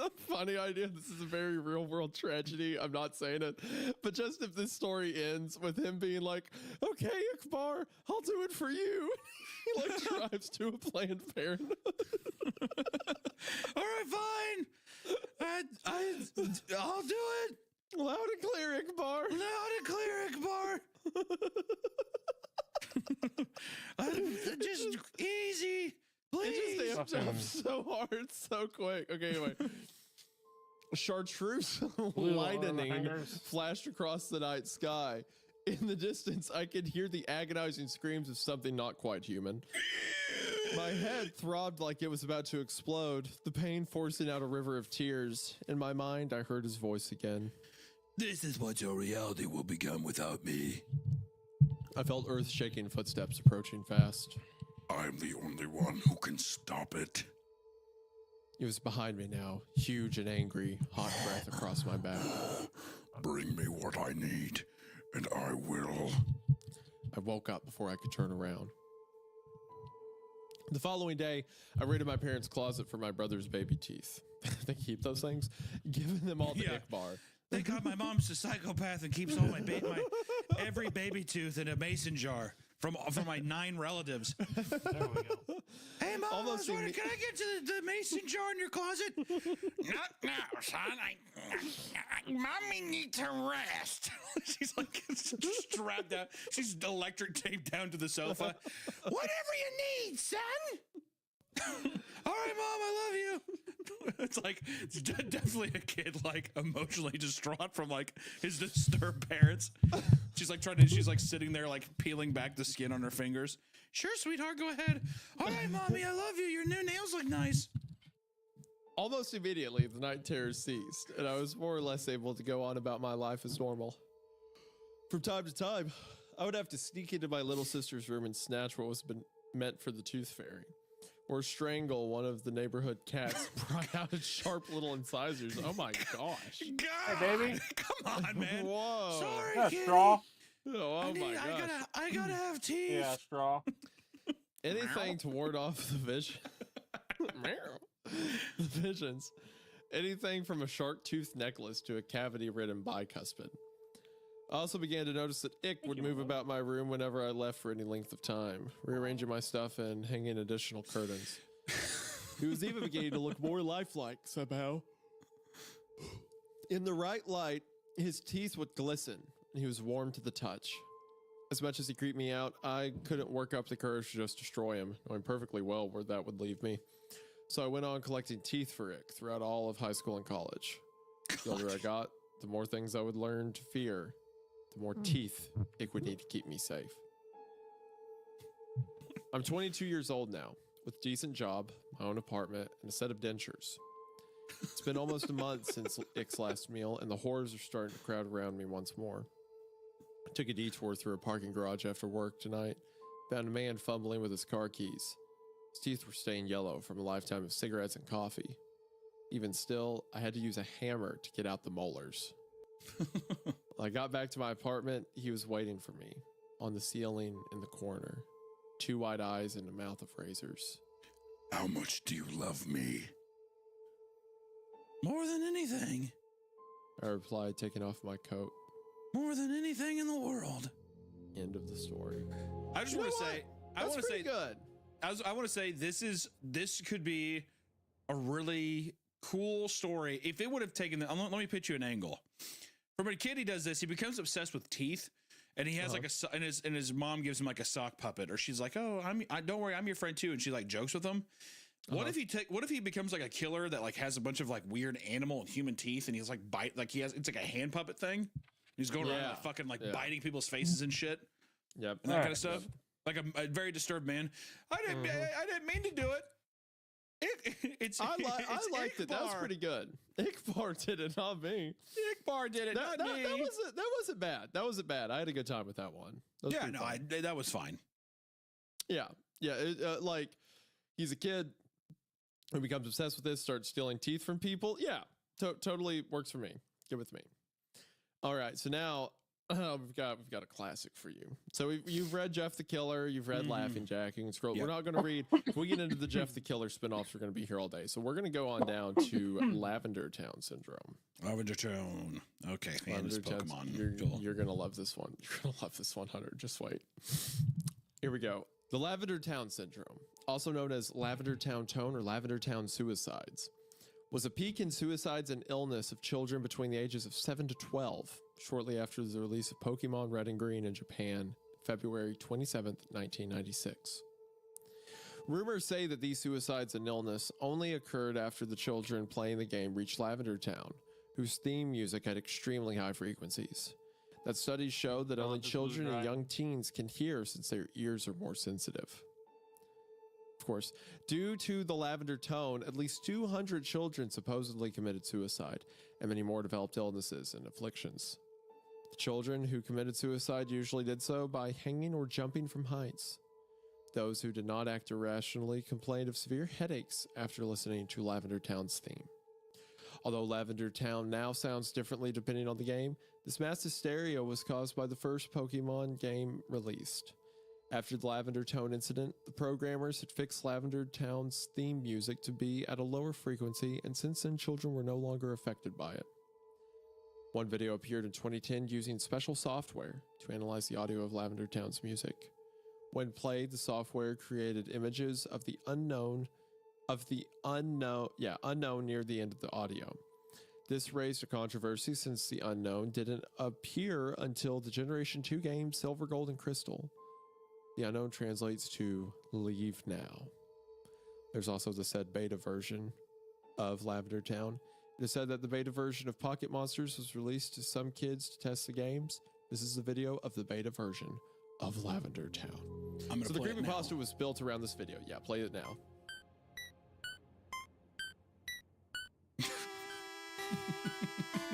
a funny idea. This is a very real world tragedy. I'm not saying it, but just if this story ends with him being like, "Okay, Ichabod, I'll do it for you," he like drives to a Planned Parenthood. all right, fine. I'll do it. Loud and clear, Ichabod. Loud and clear, Ichabod. Just easy, please. It just amped up so hard, so quick. Okay, anyway. Chartreuse lightning hangers. flashed across the night sky. In the distance, I could hear the agonizing screams of something not quite human. My head throbbed like it was about to explode, the pain forcing out a river of tears. In my mind, I heard his voice again. This is what your reality will become without me. I felt earth-shaking footsteps approaching fast. I'm the only one who can stop it. He was behind me now, huge and angry, hot breath across my back. Bring me what I need, and I will. I woke up before I could turn around. The following day, I raided my parents' closet for my brother's baby teeth. They keep those things, giving them all to Ichabod. Thank God my mom's a psychopath and keeps all my every baby tooth in a mason jar from my 9 relatives. There we go. Hey, Mom, Almost I was wondering, imme- can I get to the mason jar in your closet? Not now, son. Mommy needs to rest. She's like strapped down. She's electric taped down to the sofa. Whatever you need, son. All right, Mom, I love you. It's like it's definitely a kid like emotionally distraught from like his disturbed parents. She's like sitting there like peeling back the skin on her fingers. Sure, sweetheart, go ahead. All right, Mommy, I love you. Your new nails look nice. Almost immediately, the night terrors ceased, and I was more or less able to go on about my life as normal. From time to time, I would have to sneak into my little sister's room and snatch what was meant for the tooth fairy, or strangle one of the neighborhood cats, pry out its sharp little incisors. Oh my gosh. God, Hey, baby. come on, man. Whoa. Sorry, Yeah, kid. straw. Oh my gosh. I gotta have teeth. Yeah, straw. Anything to ward off the vision. The visions. Anything from a shark tooth necklace to a cavity-ridden bicuspid. I also began to notice that Ick would move about my room whenever I left for any length of time, rearranging my stuff and hanging additional curtains. He was even beginning to look more lifelike somehow. In the right light, his teeth would glisten, and he was warm to the touch. As much as he creeped me out, I couldn't work up the courage to just destroy him, knowing perfectly well where that would leave me. So I went on collecting teeth for Ick throughout all of high school and college. The older I got, the more things I would learn to fear, the more teeth Ick would need to keep me safe. I'm 22 years old now, with a decent job, my own apartment, and a set of dentures. It's been almost a month since Ick's last meal, and the whores are starting to crowd around me once more. I took a detour through a parking garage after work tonight. Found a man fumbling with his car keys. His teeth were stained yellow from a lifetime of cigarettes and coffee. Even still, I had to use a hammer to get out the molars. When I got back to my apartment, he was waiting for me on the ceiling in the corner. 2 wide eyes and a mouth of razors. How much do you love me? More than anything. I replied, taking off my coat. More than anything in the world. End of the story. I just want to say, I want to say, good. I want to say this could be a really cool story. If it would have taken let me pitch you an angle. From a kid, he does this. He becomes obsessed with teeth, and he has like and his mom gives him like a sock puppet, or she's like, "Oh, don't worry, I'm your friend too," and she like jokes with him. What if he becomes like a killer that like has a bunch of like weird animal and human teeth, and he's like it's like a hand puppet thing. He's going around like fucking like biting people's faces and shit. Yep, and that kind of stuff. Yep. Like a very disturbed man. I didn't mean to do it. I liked it. That was pretty good. Ickbar did it, not me. Ickbar did it, not me. That wasn't bad. That wasn't bad. I had a good time with that one. That was fine. Yeah. Like he's a kid who becomes obsessed with this, starts stealing teeth from people. Yeah, totally works for me. Good with me. All right, so now we've got a classic for you. So you've read Jeff the Killer, you've read Laughing Jack, you can scroll. Yep. We're not going to read. If we get into the Jeff the Killer spinoffs, we're going to be here all day. So we're going to go on down to Lavender Town Syndrome. Lavender Town. Okay, Lavender Pokemon. You're going to love this one. You're going to love this one, Hunter. Just wait. Here we go. The Lavender Town Syndrome, also known as Lavender Town Tone or Lavender Town Suicides, was a peak in suicides and illness of children between the ages of 7 to 12, shortly after the release of Pokemon Red and Green in Japan, February 27th, 1996. Rumors say that these suicides and illness only occurred after the children playing the game reached Lavender Town, whose theme music had extremely high frequencies. That studies show that only children and young teens can hear since their ears are more sensitive. Of course, due to the Lavender Tone, at least 200 children supposedly committed suicide, and many more developed illnesses and afflictions. The children who committed suicide usually did so by hanging or jumping from heights. Those who did not act irrationally complained of severe headaches after listening to Lavender Town's theme. Although Lavender Town now sounds differently depending on the game, this mass hysteria was caused by the first Pokemon game released. After the Lavender Tone incident, the programmers had fixed Lavender Town's theme music to be at a lower frequency, and since then children were no longer affected by it. One video appeared in 2010 using special software to analyze the audio of Lavender Town's music. When played, the software created images of the unknown near the end of the audio. This raised a controversy since the unknown didn't appear until the Generation 2 game Silver, Gold, and Crystal. The unknown translates to leave now. There's also the said beta version of Lavender Town. It is said that the beta version of Pocket Monsters was released to some kids to test the games. This is the video of the beta version of Lavender Town. So the creepypasta was built around this video. Yeah, play it now.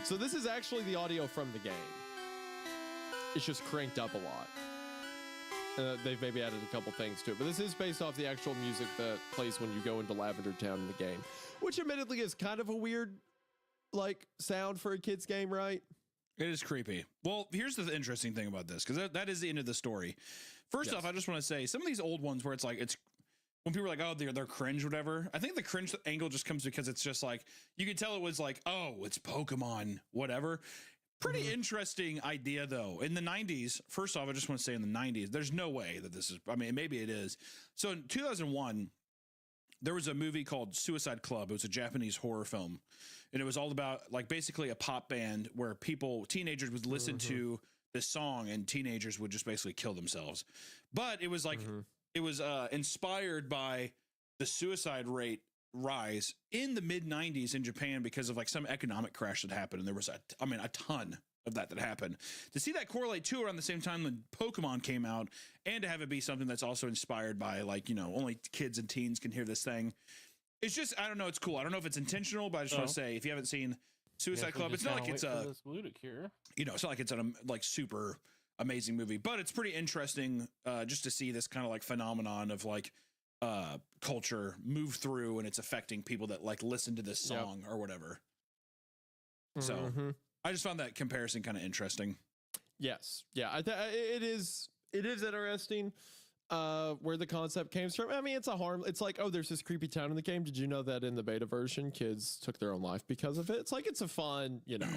So this is actually the audio from the game. It's just cranked up a lot. They've maybe added a couple things to it, but this is based off the actual music that plays when you go into Lavender Town in the game, which admittedly is kind of a weird, like, sound for a kid's game, right? It is creepy. Well, here's the interesting thing about this, because that is the end of the story. First off, I just want to say some of these old ones where it's like, it's when people are like, oh, they're cringe, whatever. I think the cringe angle just comes because it's just like, you could tell it was like, oh, it's Pokemon, whatever. Pretty interesting idea, though. In the 90s, first off, I just want to say in the 90s, there's no way that this is, I mean, maybe it is. So in 2001, there was a movie called Suicide Club. It was a Japanese horror film. And it was all about, like, basically a pop band where teenagers would listen to this song and teenagers would just basically kill themselves. But it was like, it was inspired by the suicide rate rise in the mid 90s in Japan because of like some economic crash that happened. And there was a ton of that happened. To see that correlate too around the same time when Pokemon came out, and to have it be something that's also inspired by, like, you know, only kids and teens can hear this thing. It's just, I don't know. It's cool. I don't know if it's intentional, but I just want to say, if you haven't seen Suicide Club, it's not like it's a, you know, it's not like it's an like super amazing movie, but it's pretty interesting just to see this kind of like phenomenon of like culture move through and it's affecting people that like listen to this song or whatever. So I just found that comparison kind of interesting. Yes. Yeah. It is interesting where the concept came from. I mean, it's like, oh, there's this creepy town in the game. Did you know that in the beta version, kids took their own life because of it? It's like, it's a fun, you know,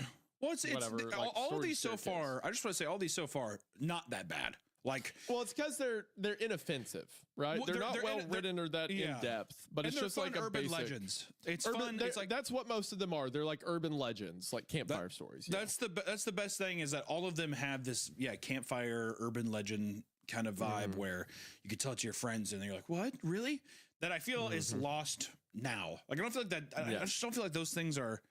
well, it's whatever. Like, all these so far, I just want to say all these so far, not that bad. Like, well, it's because they're inoffensive, right? Well, they're not well written or that in depth, but it's just like urban basic legends. It's fun. It's like, that's what most of them are. They're like urban legends, like campfire stories. Yeah. That's the best thing is that all of them have this campfire urban legend kind of vibe where you could tell it to your friends and they're like, what, really? That I feel is lost now. Like, I don't feel like that. I just don't feel like those things are,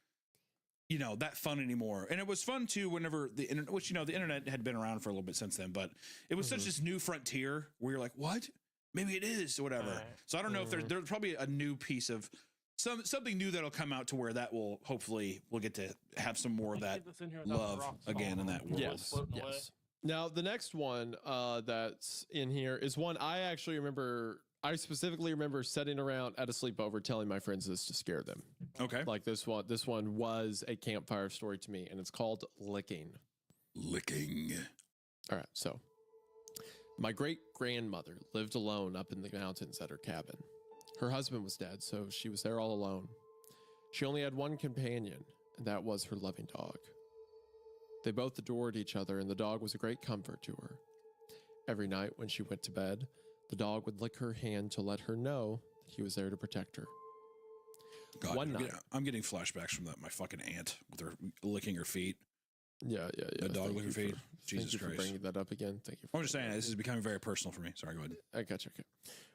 you know, that fun anymore. And it was fun too whenever the internet, which, you know, the internet had been around for a little bit since then, but it was such this new frontier where you're like, what? Maybe it is or whatever. So I don't know if there's probably a new piece of something new that'll come out to where that will hopefully we'll get to have some more of that love again in that world. Yes. Now the next one that's in here is one I actually remember. I specifically remember sitting around at a sleepover telling my friends this to scare them. Okay. Like this one was a campfire story to me, and it's called Licking. Licking. All right. So my great grandmother lived alone up in the mountains at her cabin. Her husband was dead, so she was there all alone. She only had one companion, and that was her loving dog. They both adored each other, and the dog was a great comfort to her. Every night when she went to bed, the dog would lick her hand to let her know that he was there to protect her. God, One night, I'm getting flashbacks from that. My fucking aunt with her licking her feet. Yeah. The dog licking her feet. Jesus Thank you Christ. for bringing that up again. Thank you. I'm just saying this is becoming very personal for me. Sorry, go ahead. I gotcha. Okay.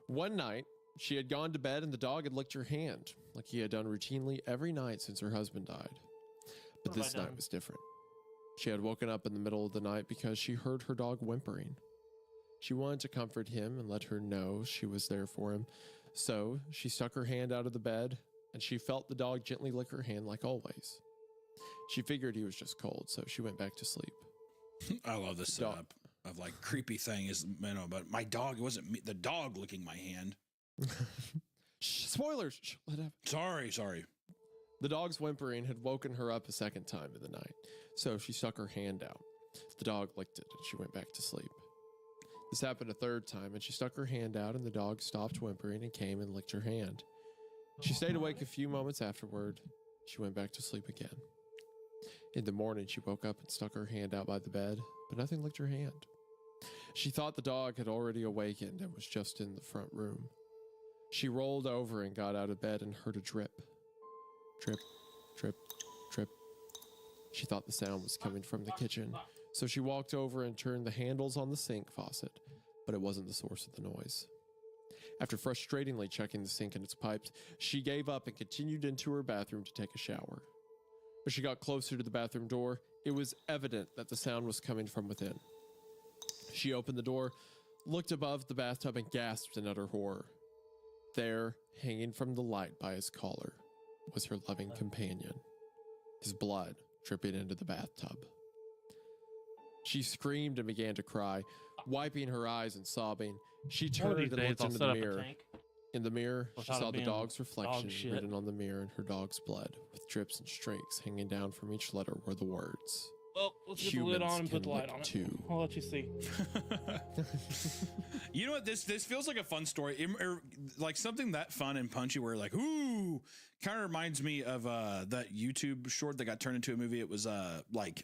One night, she had gone to bed and the dog had licked her hand, like he had done routinely every night since her husband died. But this night was different. She had woken up in the middle of the night because she heard her dog whimpering. She wanted to comfort him and let her know she was there for him. So she stuck her hand out of the bed and she felt the dog gently lick her hand like always. She figured he was just cold, so she went back to sleep. I love this setup of like creepy thing is, you know, but my dog, it wasn't me, the dog licking my hand. Spoilers. Let up. Sorry. The dog's whimpering had woken her up a second time in the night, so she stuck her hand out. The dog licked it and she went back to sleep. This happened a third time and she stuck her hand out and the dog stopped whimpering and came and licked her hand. She stayed awake a few moments afterward. She went back to sleep again. In the morning, she woke up and stuck her hand out by the bed, but nothing licked her hand. She thought the dog had already awakened and was just in the front room. She rolled over and got out of bed and heard a drip. Drip, drip, drip. She thought the sound was coming from the kitchen, so she walked over and turned the handles on the sink faucet, but it wasn't the source of the noise. After frustratingly checking the sink and its pipes, she gave up and continued into her bathroom to take a shower. As she got closer to the bathroom door, it was evident that the sound was coming from within. She opened the door, looked above the bathtub, and gasped in utter horror. There, hanging from the light by his collar, was her loving companion, his blood dripping into the bathtub. She screamed and began to cry, wiping her eyes and sobbing. She turned and looked into the mirror. In the mirror, she saw the dog's reflection written on the mirror, and her dog's blood, with drips and streaks hanging down from each letter, were the words. Well, let's get the lid on and put the light on it. Too. I'll let you see. You know what? This feels like a fun story, like something that fun and punchy. Where like, ooh, kind of reminds me of that YouTube short that got turned into a movie. It was Lights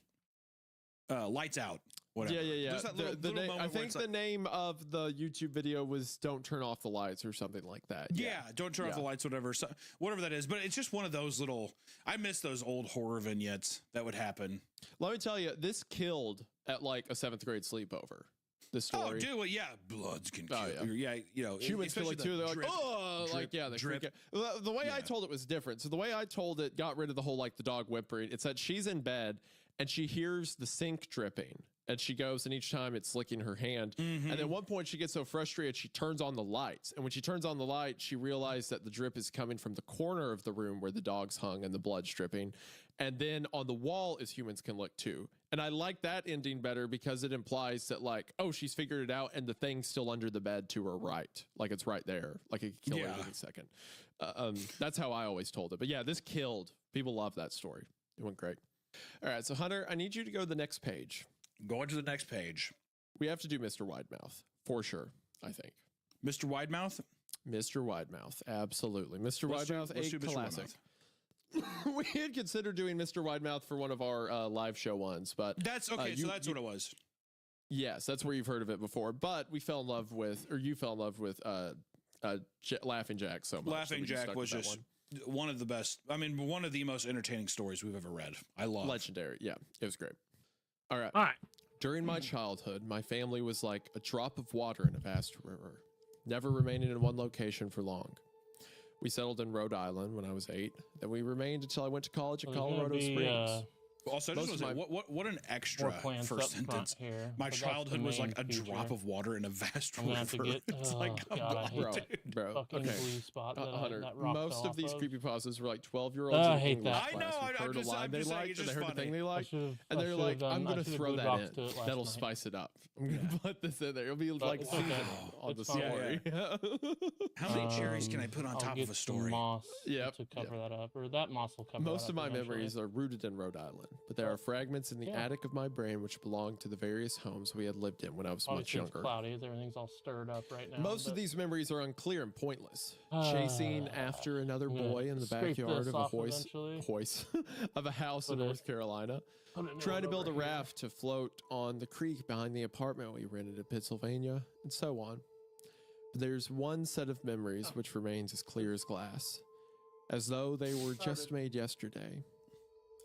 Out. Whatever. Yeah. I think the like, name of the YouTube video was "Don't Turn Off the Lights" or something like that. Yeah, don't turn off the lights, whatever that is. But it's just one of those little. I miss those old horror vignettes that would happen. Let me tell you, this killed at like a 7th grade sleepover. This story. Oh, dude, well, yeah, bloods can kill. Oh, yeah, you know, humans kill like two. They're like, drip, oh, drip, like yeah, they drip. freak out. The way I told it was different. So the way I told it got rid of the whole like the dog whimpering. It's that she's in bed and she hears the sink dripping. And she goes, and each time it's licking her hand. Mm-hmm. And at one point, she gets so frustrated, she turns on the lights. And when she turns on the light, she realized that the drip is coming from the corner of the room where the dog's hung and the blood's dripping. And then on the wall, as humans can look too. And I like that ending better because it implies that, like, oh, she's figured it out, and the thing's still under the bed to her right. Like, it's right there. Like, it could kill her Yeah. any second. That's how I always told it. But yeah, this killed. People love that story. It went great. All right, so Hunter, I need you to go to the next page. Going to the next page. We have to do Mr. Widemouth for sure, I think. Mr. Widemouth? Mr. Widemouth, absolutely. Mr. Let's do- Widemouth, let's do a Mr. classic. Widemouth. We had considered doing Mr. Widemouth for one of our live show ones, but That's okay. So that's what it was. yes, that's where you've heard of it before. But we fell in love with, or you fell in love with, Laughing Jack so much. that Laughing we Jack stuck was with that just one. one of the best. I mean, one of the most entertaining stories we've ever read. I love. Legendary. Yeah, it was great. All right. All right. During my childhood, my family was like a drop of water in a vast river, never remaining in one location for long. We settled in Rhode Island when I was 8. Then we remained until I went to college in There's gonna Colorado be, Springs. Also, I just Most want of to say, what an More extra plants up first front sentence. here. My but that's childhood the was like main a drop feature. of water in a vast I'm gonna have to river. get. It's Oh like, come God, I on, hate Bro, that bro, fucking okay. blue spot that, Hunter, that rock most fell of these off creepypastas were like 12-year-olds I in hate English that. I class know, who I'm heard just- a line I'm they just saying, liked it's and they just heard the thing funny. they I liked, should've- and I they're should've like, done- I'm I going to should've throw glued that rocks in. to it last That'll night. spice it up. I'm going to Yeah. put this in there. It'll be like it's season okay. on the It's fine. story. How many cherries can I put on I'll top get of a some story? moss Yep, to cover that up, or that moss will cover Most that of up my eventually. memories are rooted in Rhode Island, but there are fragments in the Yeah. attic of my brain which belong to the various homes we had lived in when I was much Obviously, it's younger. cloudy. Everything's all stirred up right now. Most of but- these memories are unclear and pointless. Chasing after another I'm gonna boy in the scrape backyard this of a off eventually. of a house in Put it- North Carolina. Put it Trying to build a over here. raft to float on the creek behind the apartment we rented in Pennsylvania, and so on. But there's one set of memories which remains as clear as glass, as though they were just made yesterday.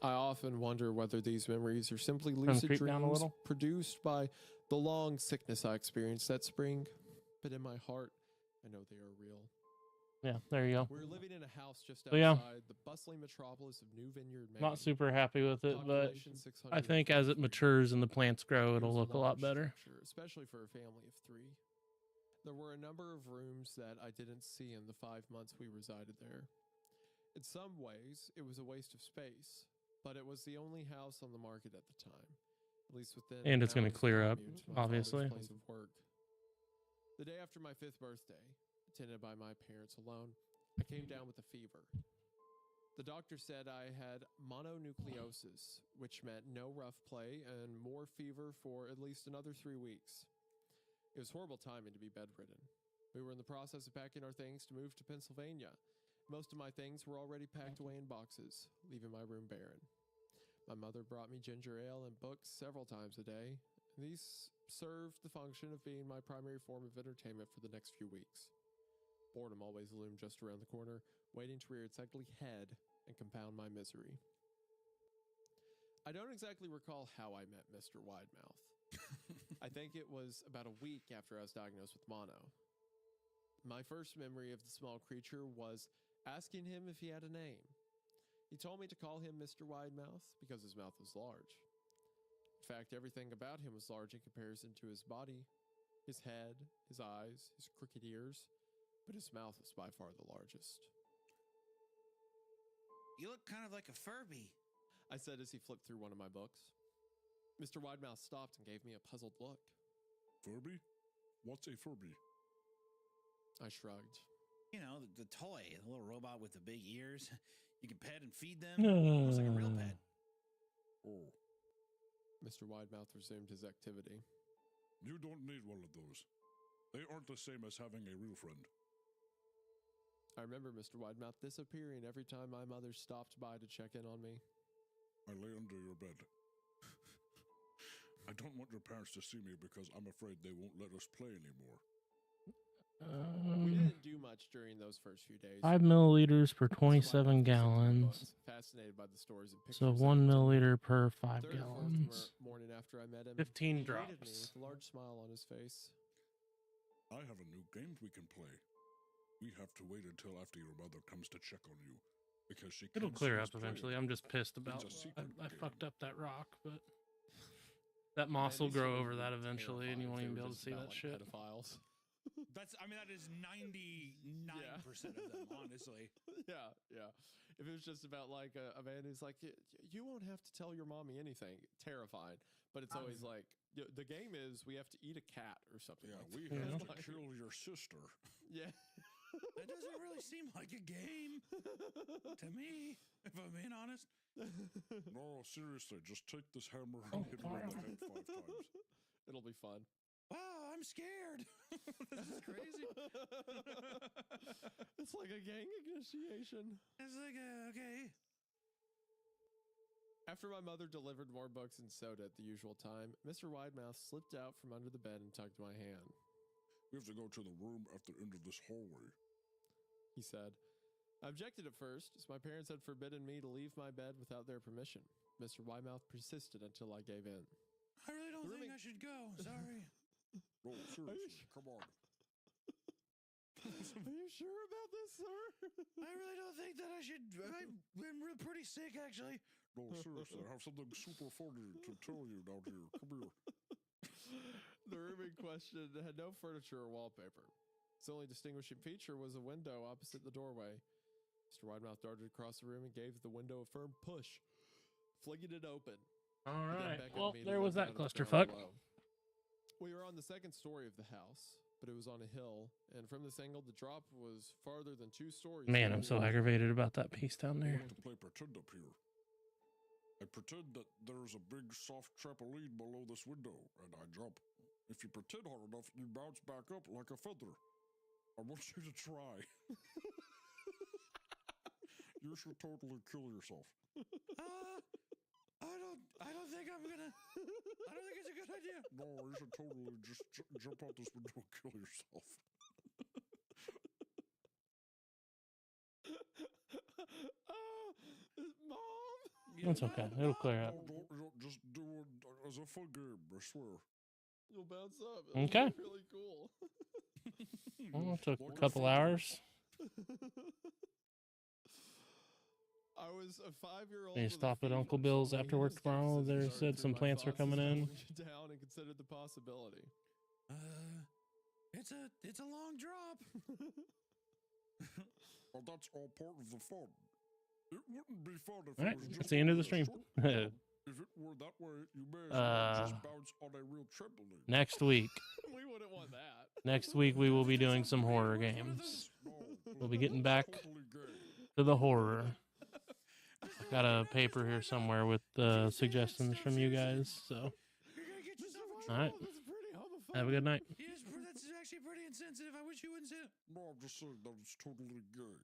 I often wonder whether these memories are simply lucid creep down a dreams little. produced by the long sickness I experienced that spring, but in my heart, I know they are real. Yeah, there you go. We're living in a house just So, yeah. outside the bustling metropolis of New Vineyard, Maine. Not super happy with it, but Population I think as it 650. matures and the plants grow, It it'll was look a lot large better. structure, especially for a family of 3. There were a number of rooms that I didn't see in the 5 months we resided there. In some ways, it was a waste of space, but it was the only house on the market at the time, at least within. And an it's gonna hour's clear up, commute to my father's obviously. place of work. The day after my 5th birthday, attended by my parents alone, I came down with a fever. The doctor said I had mononucleosis, which meant no rough play and more fever for at least another 3 weeks. It was horrible timing to be bedridden. We were in the process of packing our things to move to Pennsylvania. Most of my things were already packed away in boxes, leaving my room barren. My mother brought me ginger ale and books several times a day. These served the function of being my primary form of entertainment for the next few weeks. Boredom always loomed just around the corner, waiting to rear its ugly head and compound my misery. I don't exactly recall how I met Mr. Widemouth. I think it was about a week after I was diagnosed with mono. My first memory of the small creature was asking him if he had a name. He told me to call him Mr. Widemouth because his mouth was large. In fact, everything about him was large in comparison to his body, his head, his eyes, his crooked ears, but his mouth was by far the largest. You look kind of like a Furby. I said as he flipped through one of my books. Mr. Widemouth stopped and gave me a puzzled look. Furby? What's a Furby? I shrugged. You know, the toy, the little robot with the big ears. You can pet and feed them. Looks like a real pet. Oh, Mr. Widemouth resumed his activity. you don't need one of those. They aren't the same as having a real friend. I remember Mr. Widemouth disappearing every time my mother stopped by to check in on me. I lay under your bed. I don't want your parents to see me because I'm afraid they won't let us play anymore. We didn't do much during those first few days. 5 milliliters per Mr. Widemouth 27 was into my gallons. books, fascinated by the stories and pictures. So they 1 contained. milliliter per 5 Third or fourth gallons. morning after I met him, 15 he greeted me drops. with a large smile on his face. I have a new game we can play. We have to wait until after your mother comes to check on you, because she It'll can't clear see up us play. eventually. I'm just pissed about. a secret I game. fucked up that rock, but That moss will Mandy's grow really over that eventually, and you terrified won't if even they be were able to just see about, that shit. Pedophiles. That is 99% of them, honestly. Yeah. If it was just about like a man who's like, you won't have to tell your mommy anything, terrified. But it's always like, the game is we have to eat a cat or something. Yeah, like we that. have to Like, kill your sister. Yeah. That doesn't really seem like a game to me, if I'm being honest. No, seriously, just take this hammer and hit her in the head 5 times. It'll be fun. Wow, I'm scared. This is crazy. It's like a gang initiation. It's like, okay. After my mother delivered more books and soda at the usual time, Mr. Widemouth slipped out from under the bed and tugged my hand. We have to go to the room at the end of this hallway, He said. I objected at first, as my parents had forbidden me to leave my bed without their permission. Mr. Widemouth persisted until I gave in. I really don't think rooming- I should go. Sorry. No, seriously, come on. Are you sure about this, sir? I really don't think that I should. I'm pretty sick, actually. No, seriously, I have something super funny to tell you down here. Come here. The room in question had no furniture or wallpaper. Its only distinguishing feature was a window opposite the doorway. Mr. Widemouth darted across the room and gave the window a firm push, flinging it open. All He then right. beckoned Well, me to there look was that down at the clusterfuck. ground below. We were on the second story of the house, but it was on a hill, and from this angle, the drop was farther than 2 stories. Man, I'm so aggravated about that piece down I there. like to play pretend up here. I pretend that there's a big soft trampoline below this window, and I jump. If you pretend hard enough, you bounce back up like a feather. I want you to try. You should totally kill yourself. I don't think I'm gonna. I don't think it's a good idea. No, you should totally just jump out this window and kill yourself. Mom! It's okay. It'll clear up. Don't just do it as a fun game, I swear. You'll bounce up. Okay. It'll be really cool. Well, it took a couple hours. I was a 5-year-old. Can you stop at Uncle Bill's after work tomorrow? They said some plants were coming in. Down and considered the possibility. It's a long drop. Well, that's all part of the fun. It wouldn't be fun if All right, it was just that's the end of the a stream. short drop. If it were that way, you may as well just bounce on a real trampoline. Next week. We wouldn't want that. Next week we will be doing some horror games. We'll be getting back to the horror. I got a paper here somewhere with suggestions from you guys. So, all right. That's pretty homophobic. Have a good night. That's actually pretty insensitive. I wish you wouldn't say it. No, I'm just saying that it's totally gay.